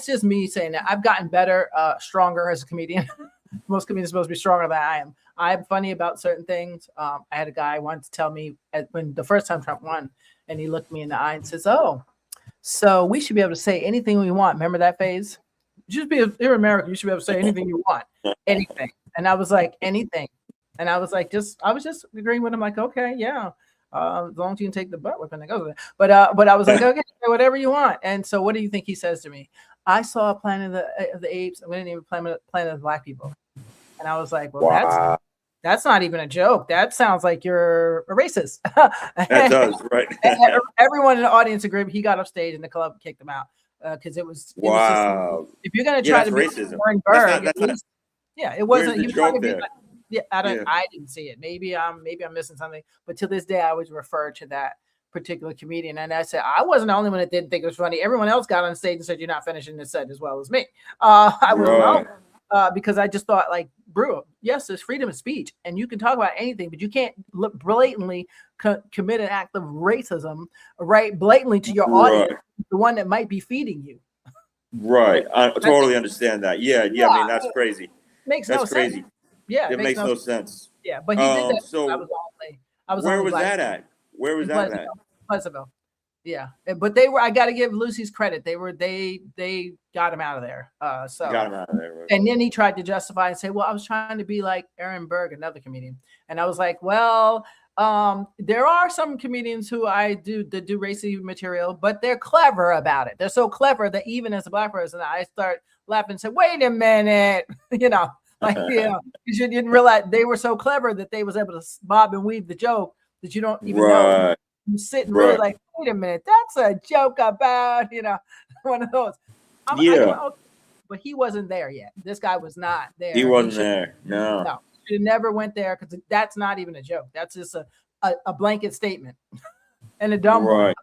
just me saying that I've gotten better, stronger as a comedian. Most comedians are supposed to be stronger than I am. I'm funny about certain things. I had a guy once tell me when the first time Trump won, and he looked me in the eye and says, "Oh, so we should be able to say anything we want." Remember that phase? You're American. You should be able to say anything you want, anything. And I was like, anything. And I was like, I was just agreeing with him, like, okay, yeah, as long as you can take the butt whipping that goes with it. But I was like, okay, whatever you want. And so, what do you think he says to me? "I saw Planet of the Apes. I'm going to name it Planet of the Black People." And I was like, well, that's not even a joke. That sounds like you're a racist. That does, right? Everyone in the audience agreed. He got off stage and the club kicked him out because it was. Wow. If you're going to try to be racism. Berg, it wasn't. Where's the joke there? I didn't see it. Maybe I'm missing something. But to this day, I always refer to that particular comedian, and I said I wasn't the only one that didn't think it was funny. Everyone else got on stage and said, "You're not finishing the set as well as me." I was wrong because I just thought, like, bro, yes, there's freedom of speech, and you can talk about anything, but you can't blatantly commit an act of racism, right? Blatantly to your audience, the one that might be feeding you. Right, I totally understand that. Yeah. I mean, that's crazy. Makes no crazy. Sense. Yeah, it makes no sense. Yeah, but he did that. So where was that at? Where was that at? Pleasantville. Yeah, but I got to give Lucy's credit. They got him out of there. Got him out of there. Right. And then he tried to justify and say, "Well, I was trying to be like Aaron Berg, another comedian." And I was like, "Well, there are some comedians who that do racy material, but they're clever about it. They're so clever that even as a Black person, I start laughing and say, 'Wait a minute,' because you didn't realize they were so clever that they was able to bob and weave the joke that you don't even know You sit and really like, wait a minute, that's a joke about, one of those. I go, okay, but he wasn't there yet. This guy was not there. He wasn't there. No. Should have never went there because that's not even a joke. That's just a blanket statement and a dumb one.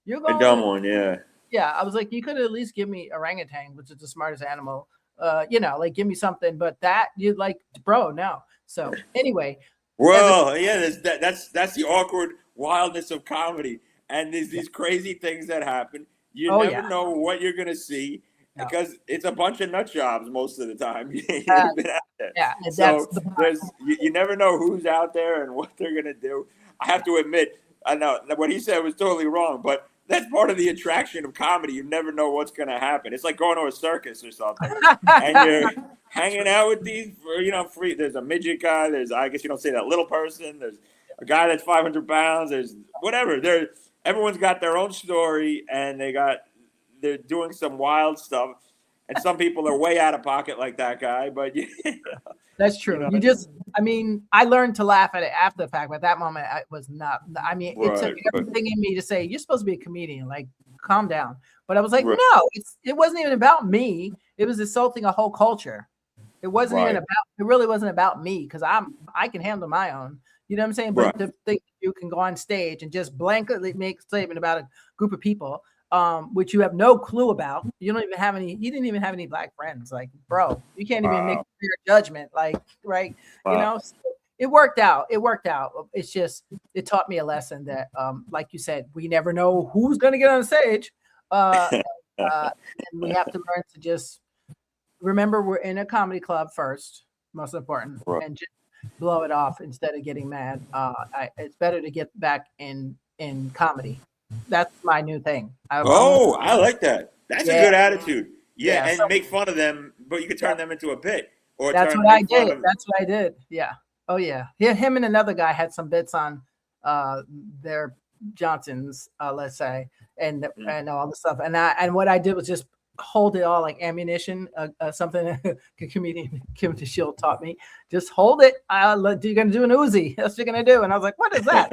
You're going, a dumb one, yeah. Yeah, I was like, you could at least give me orangutan, which is the smartest animal. Like give me something, but that you like, bro, no. So anyway. Well, that's the awkward wildness of comedy, and there's these crazy things that happen. You never know what you're gonna see because it's a bunch of nut jobs most of the time. So you never know who's out there and what they're gonna do. I have to admit, I know what he said was totally wrong, but that's part of the attraction of comedy. You never know what's going to happen. It's like going to a circus or something, and you're hanging out with these, free. There's a midget guy. There's, I guess you don't say that, little person. There's a guy that's 500 pounds. There's whatever. Everyone's got their own story, and they're doing some wild stuff. And some people are way out of pocket like that guy, but that's true. I learned to laugh at it after the fact, but at that moment I was not. It took everything in me to say, you're supposed to be a comedian, like calm down. But I was like, no, it wasn't even about me. It was insulting a whole culture. It wasn't even about, it really wasn't about me because I can handle my own. You know what I'm saying? But to think you can go on stage and just blanketly make a statement about a group of people, which you have no clue about. You don't even have any. He didn't even have any black friends. Like, bro, you can't even make a clear judgment. Like, right? So it worked out. It's just it taught me a lesson that, like you said, we never know who's going to get on stage, and we have to learn to just remember we're in a comedy club first, most important, and just blow it off instead of getting mad. It's better to get back in comedy. That's my new thing. I like that. That's a good attitude. And make fun of them, but you can turn them into a bit. Or that's what I did. That's what I did. Yeah. Oh yeah. Him and another guy had some bits on their Johnsons, let's say, and all the stuff. And what I did was just hold it all like ammunition. Something a comedian Kim DeShield taught me. Just hold it. You're gonna do an Uzi. That's what you're gonna do. And I was like, what is that?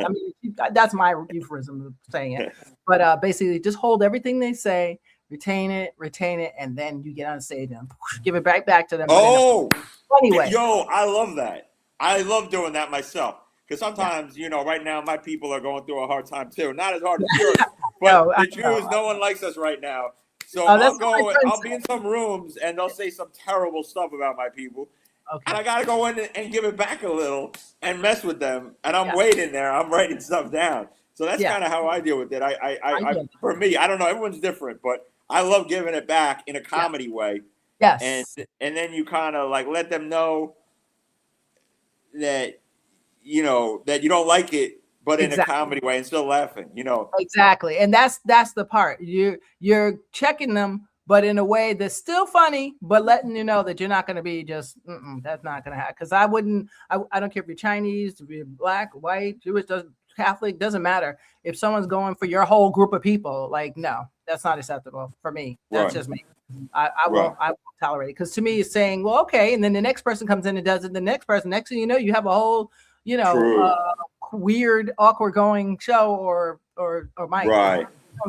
That's my euphemism of saying it. But basically, just hold everything they say, retain it, and then you get on stage and give it back to them. Anyway, I love that. I love doing that myself because sometimes right now my people are going through a hard time too. Not as hard as yours, but the Jews, no one likes us right now. So I'll be in some rooms and they'll say some terrible stuff about my people. Okay. And I got to go in and give it back a little and mess with them. And I'm waiting there. I'm writing stuff down. So that's kind of how I deal with it. I for me, I don't know. Everyone's different, but I love giving it back in a comedy way. Yes. And then you kind of like let them know that, that you don't like it, but in a comedy way and still laughing, Exactly. And that's the part. You're checking them, but in a way that's still funny, but letting you know that you're not going to be just, that's not going to happen. Because I don't care if you're Chinese, if you're black, white, Jewish, Catholic, doesn't matter. If someone's going for your whole group of people, like, no, that's not acceptable for me. That's just me. I won't tolerate it. Because to me, it's saying, well, okay. And then the next person comes in and does it. The next person, next thing you know, you have a whole, weird, awkward going show or mic. Right.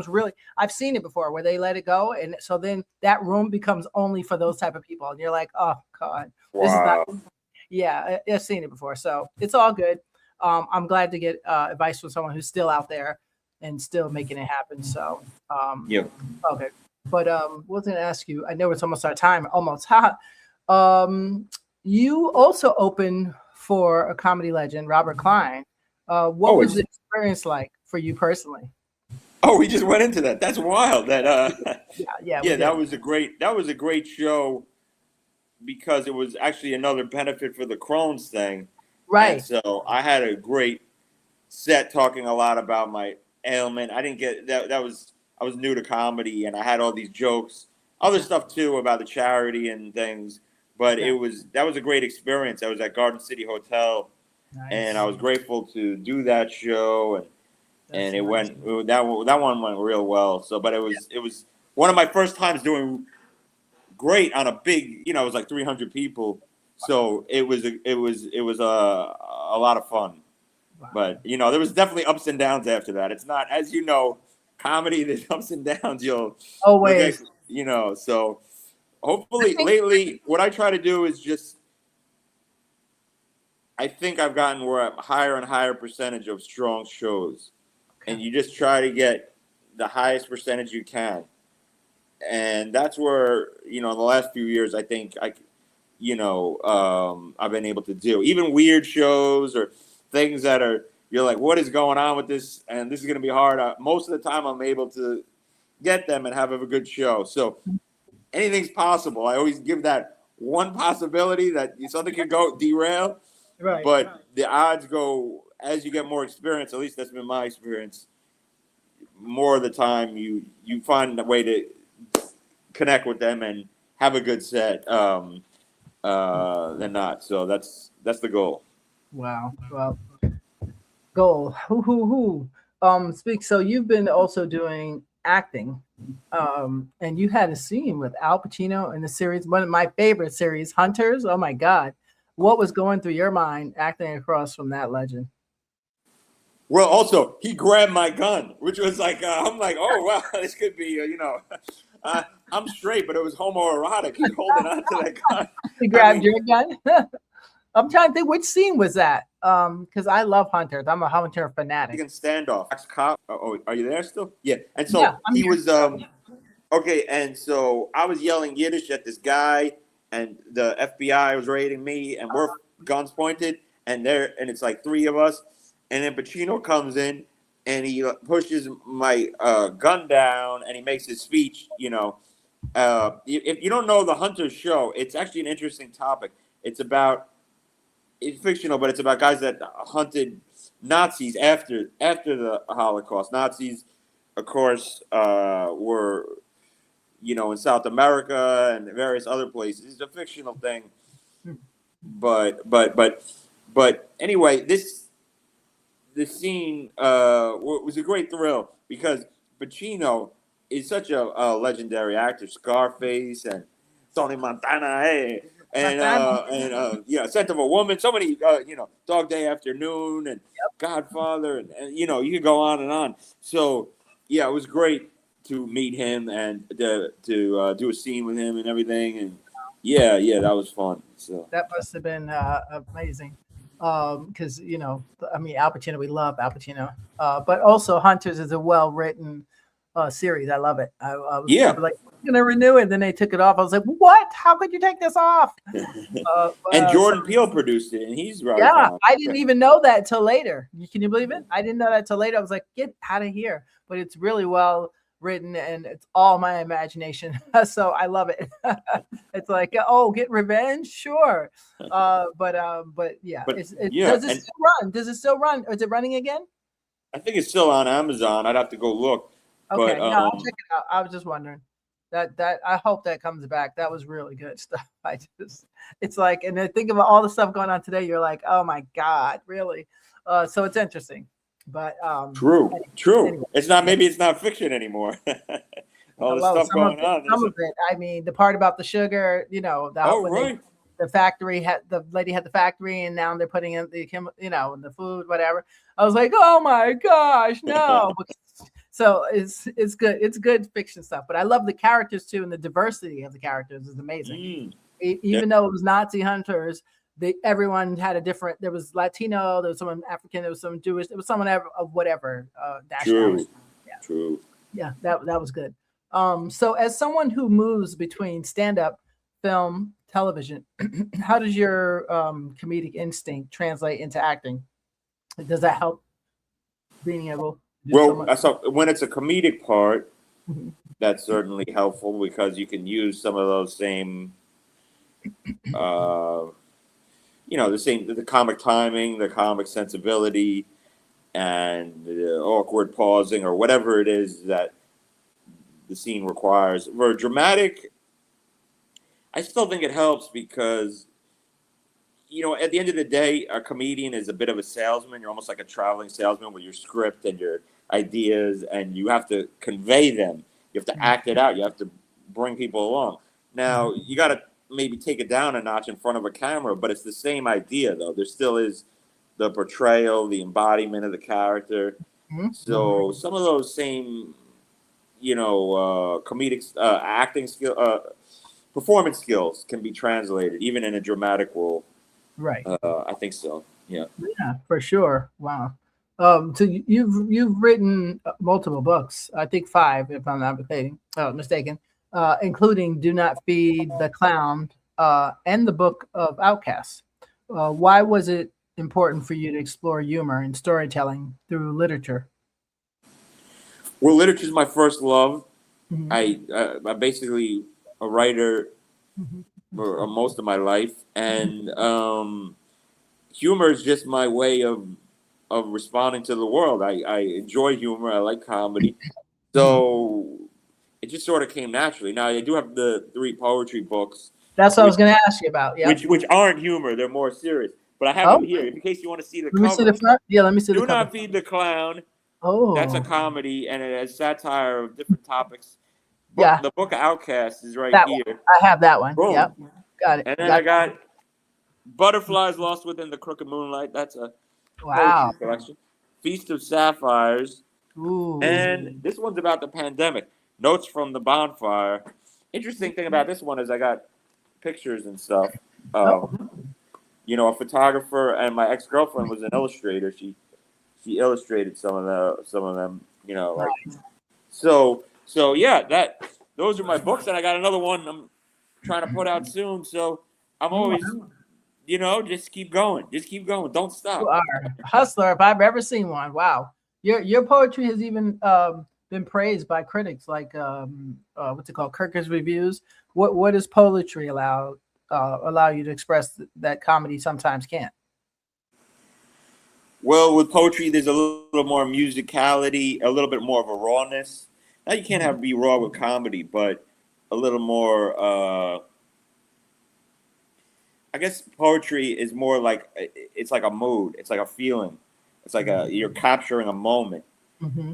Really, I've seen it before where they let it go, and so then that room becomes only for those type of people, and you're like, oh god, this is not. Yeah, I've seen it before, so it's all good. I'm glad to get advice from someone who's still out there and still making it happen. So, okay. But what was I going to ask you? I know it's almost our time, almost. You also opened for a comedy legend, Robert Klein. What was the experience like for you personally? Oh, we just went into that. That's wild. That that was a great show because it was actually another benefit for the Crohn's thing. Right. And so I had a great set talking a lot about my ailment. I didn't get that. I was new to comedy, and I had all these jokes, other stuff too about the charity and things. But that was a great experience. I was at Garden City Hotel, and I was grateful to do that show, and it went that one went real well. So, but it was one of my first times doing great on a big, it was like 300 people. So it was a lot of fun. Wow. But there was definitely ups and downs after that. It's not, as you know, comedy. There's ups and downs. You'll Always. get, so hopefully lately, what I try to do is just, I think I've gotten where I'm higher and higher percentage of strong shows, and you just try to get the highest percentage you can, and that's where in the last few years I think I've been able to do even weird shows or things that are you're like, what is going on with this, and this is going to be hard. Most of the time I'm able to get them and have a good show. So anything's possible. I always give that one possibility that something could go derail, but the odds go as you get more experience. At least that's been my experience. More of the time, you find a way to connect with them and have a good set than not. So that's the goal. Wow. Well, goal. Speak. So you've been also doing acting, and you had a scene with Al Pacino in the series, one of my favorite series, Hunters. Oh my God, what was going through your mind acting across from that legend? Well, also he grabbed my gun, which was like I'm like, oh wow, this could be I'm straight, but it was homoerotic. He's holding on to that gun. He grabbed your gun. I'm trying to think, which scene was that? Because I love Hunters. I'm a Hunter fanatic. Standoff. Cop. Oh, are you there still? Yeah. And so he was okay. And so I was yelling Yiddish at this guy, and the FBI was raiding me, and we're guns pointed, and it's like three of us, and then Pacino comes in, and he pushes my gun down, and he makes his speech. If you don't know the Hunters show, it's actually an interesting topic. It's fictional, but it's about guys that hunted Nazis after the Holocaust. Nazis, of course, were in South America and various other places. It's a fictional thing, but anyway, the scene was a great thrill because Pacino is such a legendary actor. Scarface and Tony Montana, hey. And Scent of a Woman, so many, Dog Day Afternoon and Godfather, and you could go on and on. So, yeah, it was great to meet him and to do a scene with him and everything. And yeah, that was fun. So that must have been amazing. Because Al Pacino, we love Al Pacino, but also Hunters is a well-written series. I love it. I was like, I'm gonna renew it, and then they took it off. I was like, what? How could you take this off? And Jordan Peele produced it, and he's right. Yeah, I didn't even know that till later. Can you believe it? I didn't know that till later. I was like, get out of here. But it's really well written, and it's all my imagination. So I love it. It's like, oh, get revenge, sure. But yeah, does it still run? Does it still run? Is it running again? I think it's still on Amazon. I'd have to go look. Okay, I'll check it out. I was just wondering. That I hope that comes back. That was really good stuff. It's like, and then think about all the stuff going on today. You're like, oh my God, really? So it's interesting. But true. Anyway. It's not. Maybe it's not fiction anymore. All the stuff going on. Some of it. I mean, the part about the sugar. The factory the lady had the factory, and now they're putting in the food, whatever. I was like, oh my gosh, no. So it's good. It's good fiction stuff. But I love the characters too, and the diversity of the characters is amazing. Even though it was Nazi hunters, everyone had a different. There was Latino, there was someone African, there was someone Jewish, there was someone of whatever nationality. True. Yeah, that was good. So as someone who moves between stand-up, film, television, how does your comedic instinct translate into acting? Does that help being able? Well, so when it's a comedic part, that's certainly helpful because you can use some of those same, the comic timing, the comic sensibility, and the awkward pausing or whatever it is that the scene requires. For dramatic, I still think it helps because, at the end of the day, a comedian is a bit of a salesman. You're almost like a traveling salesman with your script and your ideas, and you have to convey them. You have to act it out. You have to bring people along. Now, you got to maybe take it down a notch in front of a camera, but it's the same idea, though. There still is the portrayal, the embodiment of the character. Mm-hmm. So some of those same, comedic acting skill, performance skills can be translated even in a dramatic role. Right. I think so. Yeah. Yeah, for sure. Wow. So you've written multiple books. I think 5, if I'm not mistaken, including "Do Not Feed the Clown" and the Book of Outcasts. Why was it important for you to explore humor and storytelling through literature? Well, literature is my first love. Mm-hmm. I'm basically a writer Mm-hmm. for most of my life, and humor is just my way of responding to the world. I enjoy humor. I like comedy, Mm-hmm. so it just sort of came naturally. Now I do have the 3 poetry books, That's what I was which going to ask you about. Yep. which aren't humor; they're more serious. But I have Oh, them here in case you want to see the let me see the cover. front. Yeah, let me see the Do cover. not feed the clown. That's a Oh, comedy, and it has satire of different topics. yeah, The book of Outcasts is right that one. here. I have that one. Boom. Yep, got it. And then I Got got Butterflies Lost Within the Crooked Moonlight. That's a wow. poetry collection. Feast of Sapphires. Ooh. And this one's about the pandemic. Notes from the Bonfire. Interesting thing about this one is I got pictures and stuff. Oh, A photographer, and my ex-girlfriend was an illustrator. She illustrated some of them, like nice. so yeah, those are my books, and I got another one I'm trying to put out soon. So I'm Oh, always, just keep going. Just keep going. Don't you stop. are a hustler if I've ever seen one. Wow. Your poetry has even been praised by critics like what's it called, Kirkus Reviews. What does poetry allow you to express that comedy sometimes can't? Well, with poetry, there's a little more musicality, a little bit more of a rawness. Now you can't have be raw with comedy, but a little more. I guess poetry is more like it's like a mood. It's like a feeling. It's like you're capturing a moment. Mm-hmm.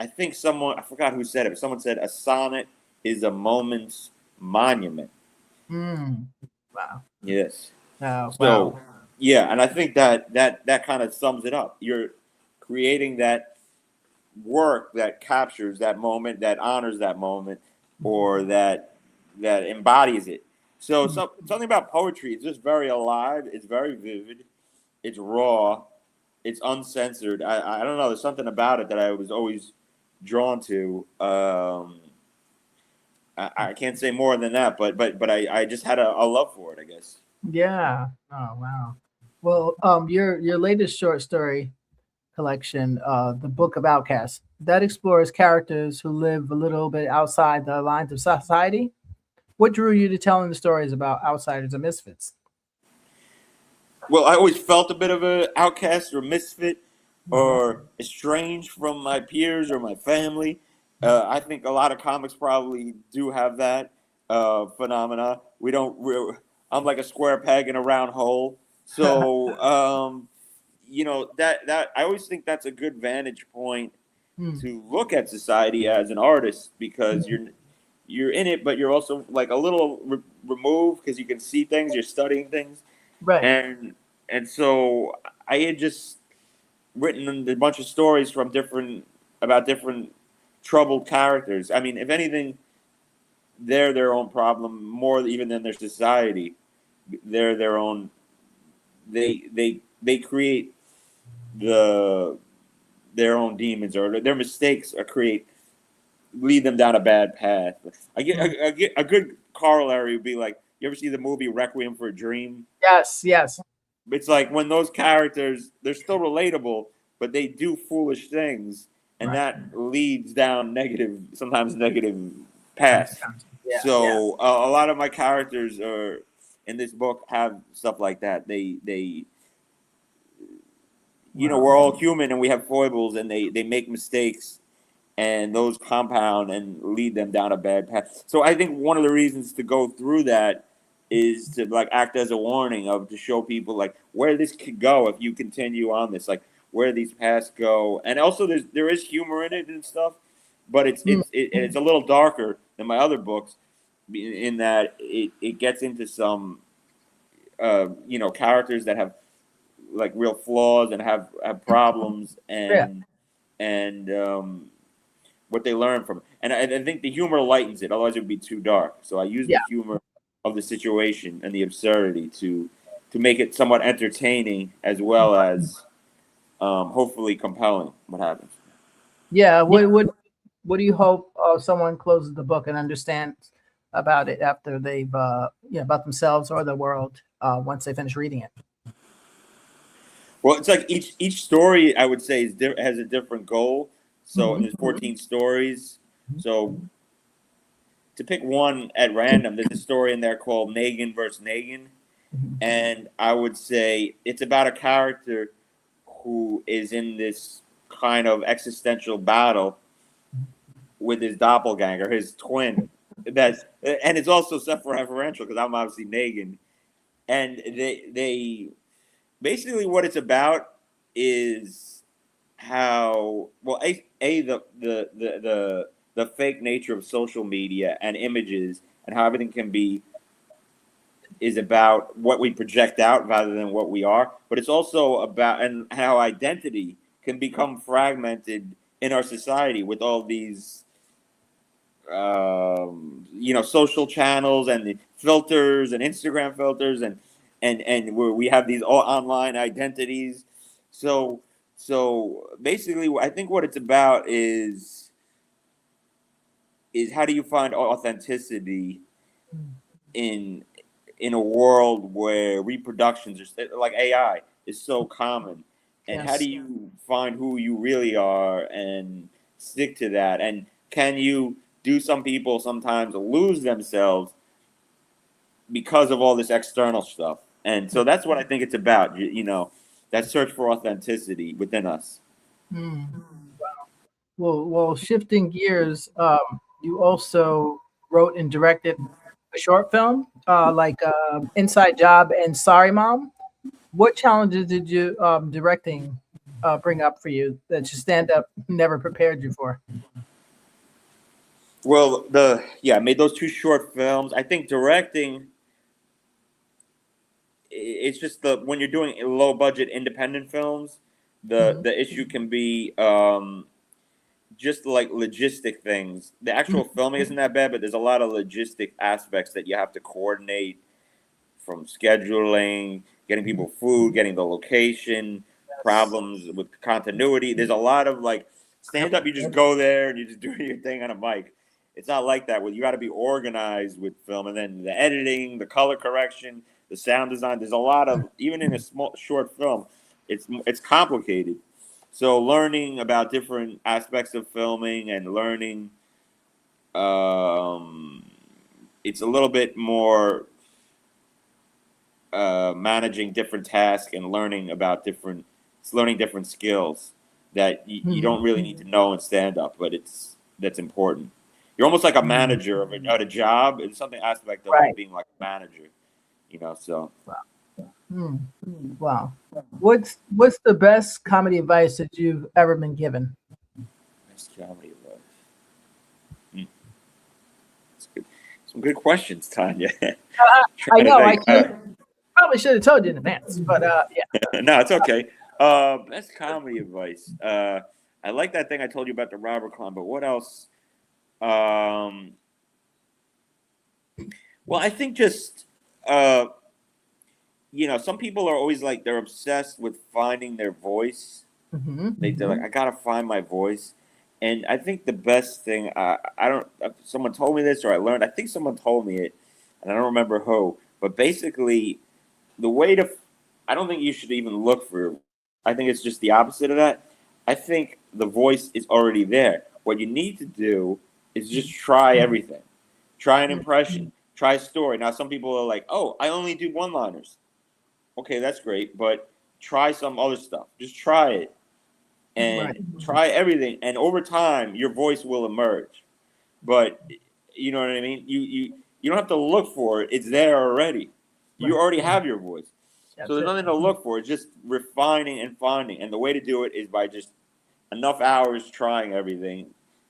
I think I forgot who said it, but someone said a sonnet is a moment's monument. Mm. Wow. Yes. Oh, wow. So yeah, and I think that kind of sums it up. You're creating that work that captures that moment, that honors that moment, or that embodies it. So, something about poetry is just very alive. It's very vivid. It's raw. It's uncensored. I don't know. There's something about it that I was always drawn to. I can't say more than that, but I just had a love for it, I guess. Yeah. Oh, wow. Well, your latest short story collection, the Book of Outcasts, that explores characters who live a little bit outside the lines of society. What drew you to telling the stories about outsiders and misfits? Well, I always felt a bit of an outcast or misfit Mm-hmm. or estranged from my peers or my family. I think a lot of comics probably do have that phenomena. We don't. I'm like a square peg in a round hole. So that I always think that's a good vantage point to look at society as an artist because you're in it, but you're also like a little removed because you can see things. You're studying things, Right. and so I had just written a bunch of stories from different troubled characters. I mean, if anything, they're their own problem more even than their society. They're their own. They create the their own demons or their mistakes or lead them down a bad path. I get a good corollary would be like, you ever see the movie Requiem for a Dream? Yes. Yes. It's like when those characters, they're still relatable, but they do foolish things, and Right. that leads down sometimes negative paths. Yeah. Yeah. So a lot of my characters are in this book have stuff like that. We're Wow. all human and we have foibles, and they make mistakes, and those compound and lead them down a bad path. So I think one of the reasons to go through that is to like act as a warning of to show people like where this could go if you continue on this, like where these paths go. And also there is humor in it and stuff, but Mm. it's a little darker than my other books in that it gets into some characters that have like real flaws and have problems and what they learn from. And I think the humor lightens it. Otherwise, it would be too dark. So I use the humor of the situation and the absurdity to make it somewhat entertaining as well as hopefully compelling. What happens? Yeah. What do you hope someone closes the book and understands about it after they've about themselves or the world once they finish reading it? Well, it's like each story I would say has a different goal. So and there's 14 stories. So to pick one at random, there's a story in there called Nagin versus Nagin, and I would say it's about a character who is in this kind of existential battle with his doppelganger, his twin. And it's also self-referential because I'm obviously Nagin, and they basically what it's about is how the fake nature of social media and images and how everything is about what we project out rather than what we are, but it's also about and how identity can become fragmented in our society with all these social channels and the filters and Instagram filters and where we have these all online identities. So basically, I think what it's about is how do you find authenticity in a world where reproductions are like AI is so common, and how do you find who you really are and stick to that? And can you do some people sometimes lose themselves because of all this external stuff? And so that's what I think it's about, that search for authenticity within us. Well, shifting gears, you also wrote and directed a short film like Inside Job and Sorry Mom. What challenges did you directing bring up for you that your stand up never prepared you for? Well, I made those two short films. I think directing, it's just when you're doing low budget independent films, the issue can be just like logistic things. The actual filming isn't that bad, but there's a lot of logistic aspects that you have to coordinate, from scheduling, getting people food, getting the location, problems with continuity. There's a lot of like stand up. You just go there and you just do your thing on a mic. It's not like that. You got to be organized with film, and then the editing, the color correction, the sound design. There's a lot of, even in a small short film, it's complicated. So learning about different aspects of filming and learning, it's a little bit more managing different tasks and learning different skills that you don't really need to know in stand up, but that's important. You're almost like a manager of a job. It's something aspect of being like a manager, so. Wow. What's the best comedy advice that you've ever been given? Best comedy advice. That's good. Some good questions, Tanya. I know. I probably should have told you in advance, but yeah. No, it's okay. Best comedy advice. I like that thing I told you about the Robert Klein, but what else? Well, I think just some people are always like they're obsessed with finding their voice. They're like, I gotta find my voice, and I think the best thing I don't. Someone told me this, or I learned. I think someone told me it, and I don't remember who. But basically, the way to, I don't think you should even look for. I think it's just the opposite of that. I think the voice is already there. What you need to do is just try everything. Try an impression. Try a story. Now, some people are like, "Oh, I only do one-liners." Okay, that's great, but try some other stuff. Just try it and try everything, and over time, your voice will emerge. But you know what I mean? You don't have to look for it. It's there already. You already have your voice. So there's nothing to look for. It's just refining and finding. And the way to do it is by just enough hours trying everything.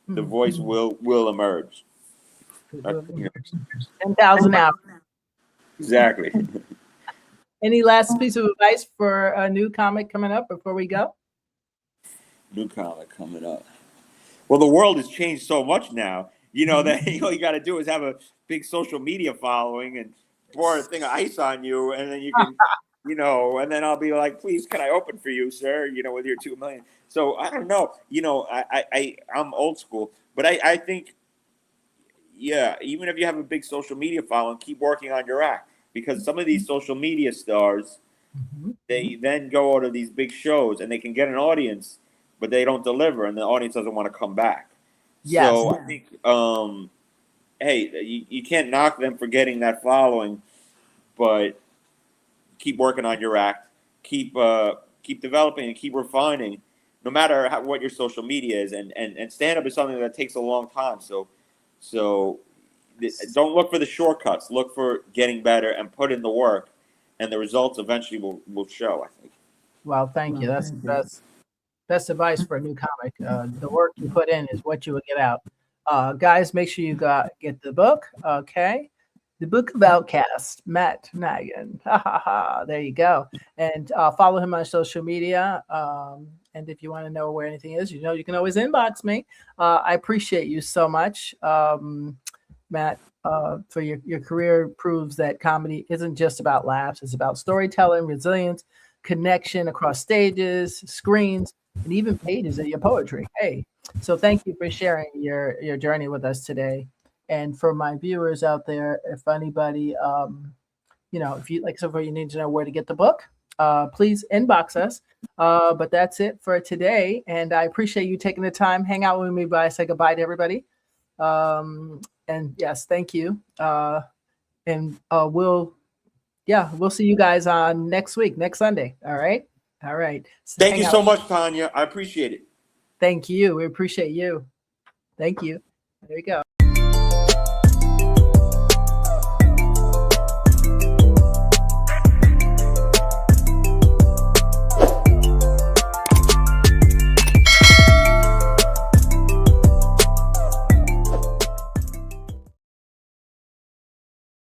The voice will emerge. 10,000 hours. Exactly. Any last piece of advice for a new comic coming up before we go? New comic coming up. Well, the world has changed so much now. You know that all you got to do is have a big social media following and pour a thing of ice on you, and then you can, and then I'll be like, please, can I open for you, sir? With your 2 million. So I don't know. I'm old school, but I think, yeah, even if you have a big social media following, keep working on your act, because some of these social media stars, they then go out to these big shows and they can get an audience, but they don't deliver, and the audience doesn't want to come back. Yes. So I think, hey, you can't knock them for getting that following, but keep working on your act, keep developing and keep refining, no matter what your social media is, and stand up is something that takes a long time. So don't look for the shortcuts. Look for getting better and put in the work, and the results eventually will show, I think. Well, thank you. That's best advice for a new comic. The work you put in is what you will get out. Guys, make sure you get the book. Okay. The Book of Outcast, Matt Nagin. There you go. And follow him on social media. And if you want to know where anything is, you can always inbox me. I appreciate you so much, Matt. For your career proves that comedy isn't just about laughs. It's about storytelling, resilience, connection across stages, screens, and even pages of your poetry. Hey, so thank you for sharing your journey with us today. And for my viewers out there, if anybody, if you you need to know where to get the book, please inbox us. But that's it for today. And I appreciate you taking the time, hang out with me, but I say goodbye to everybody. And yes, thank you. And we'll see you guys on next week, next Sunday. All right. So thank you so much, Tanya. I appreciate it. Thank you. We appreciate you. Thank you. There you go.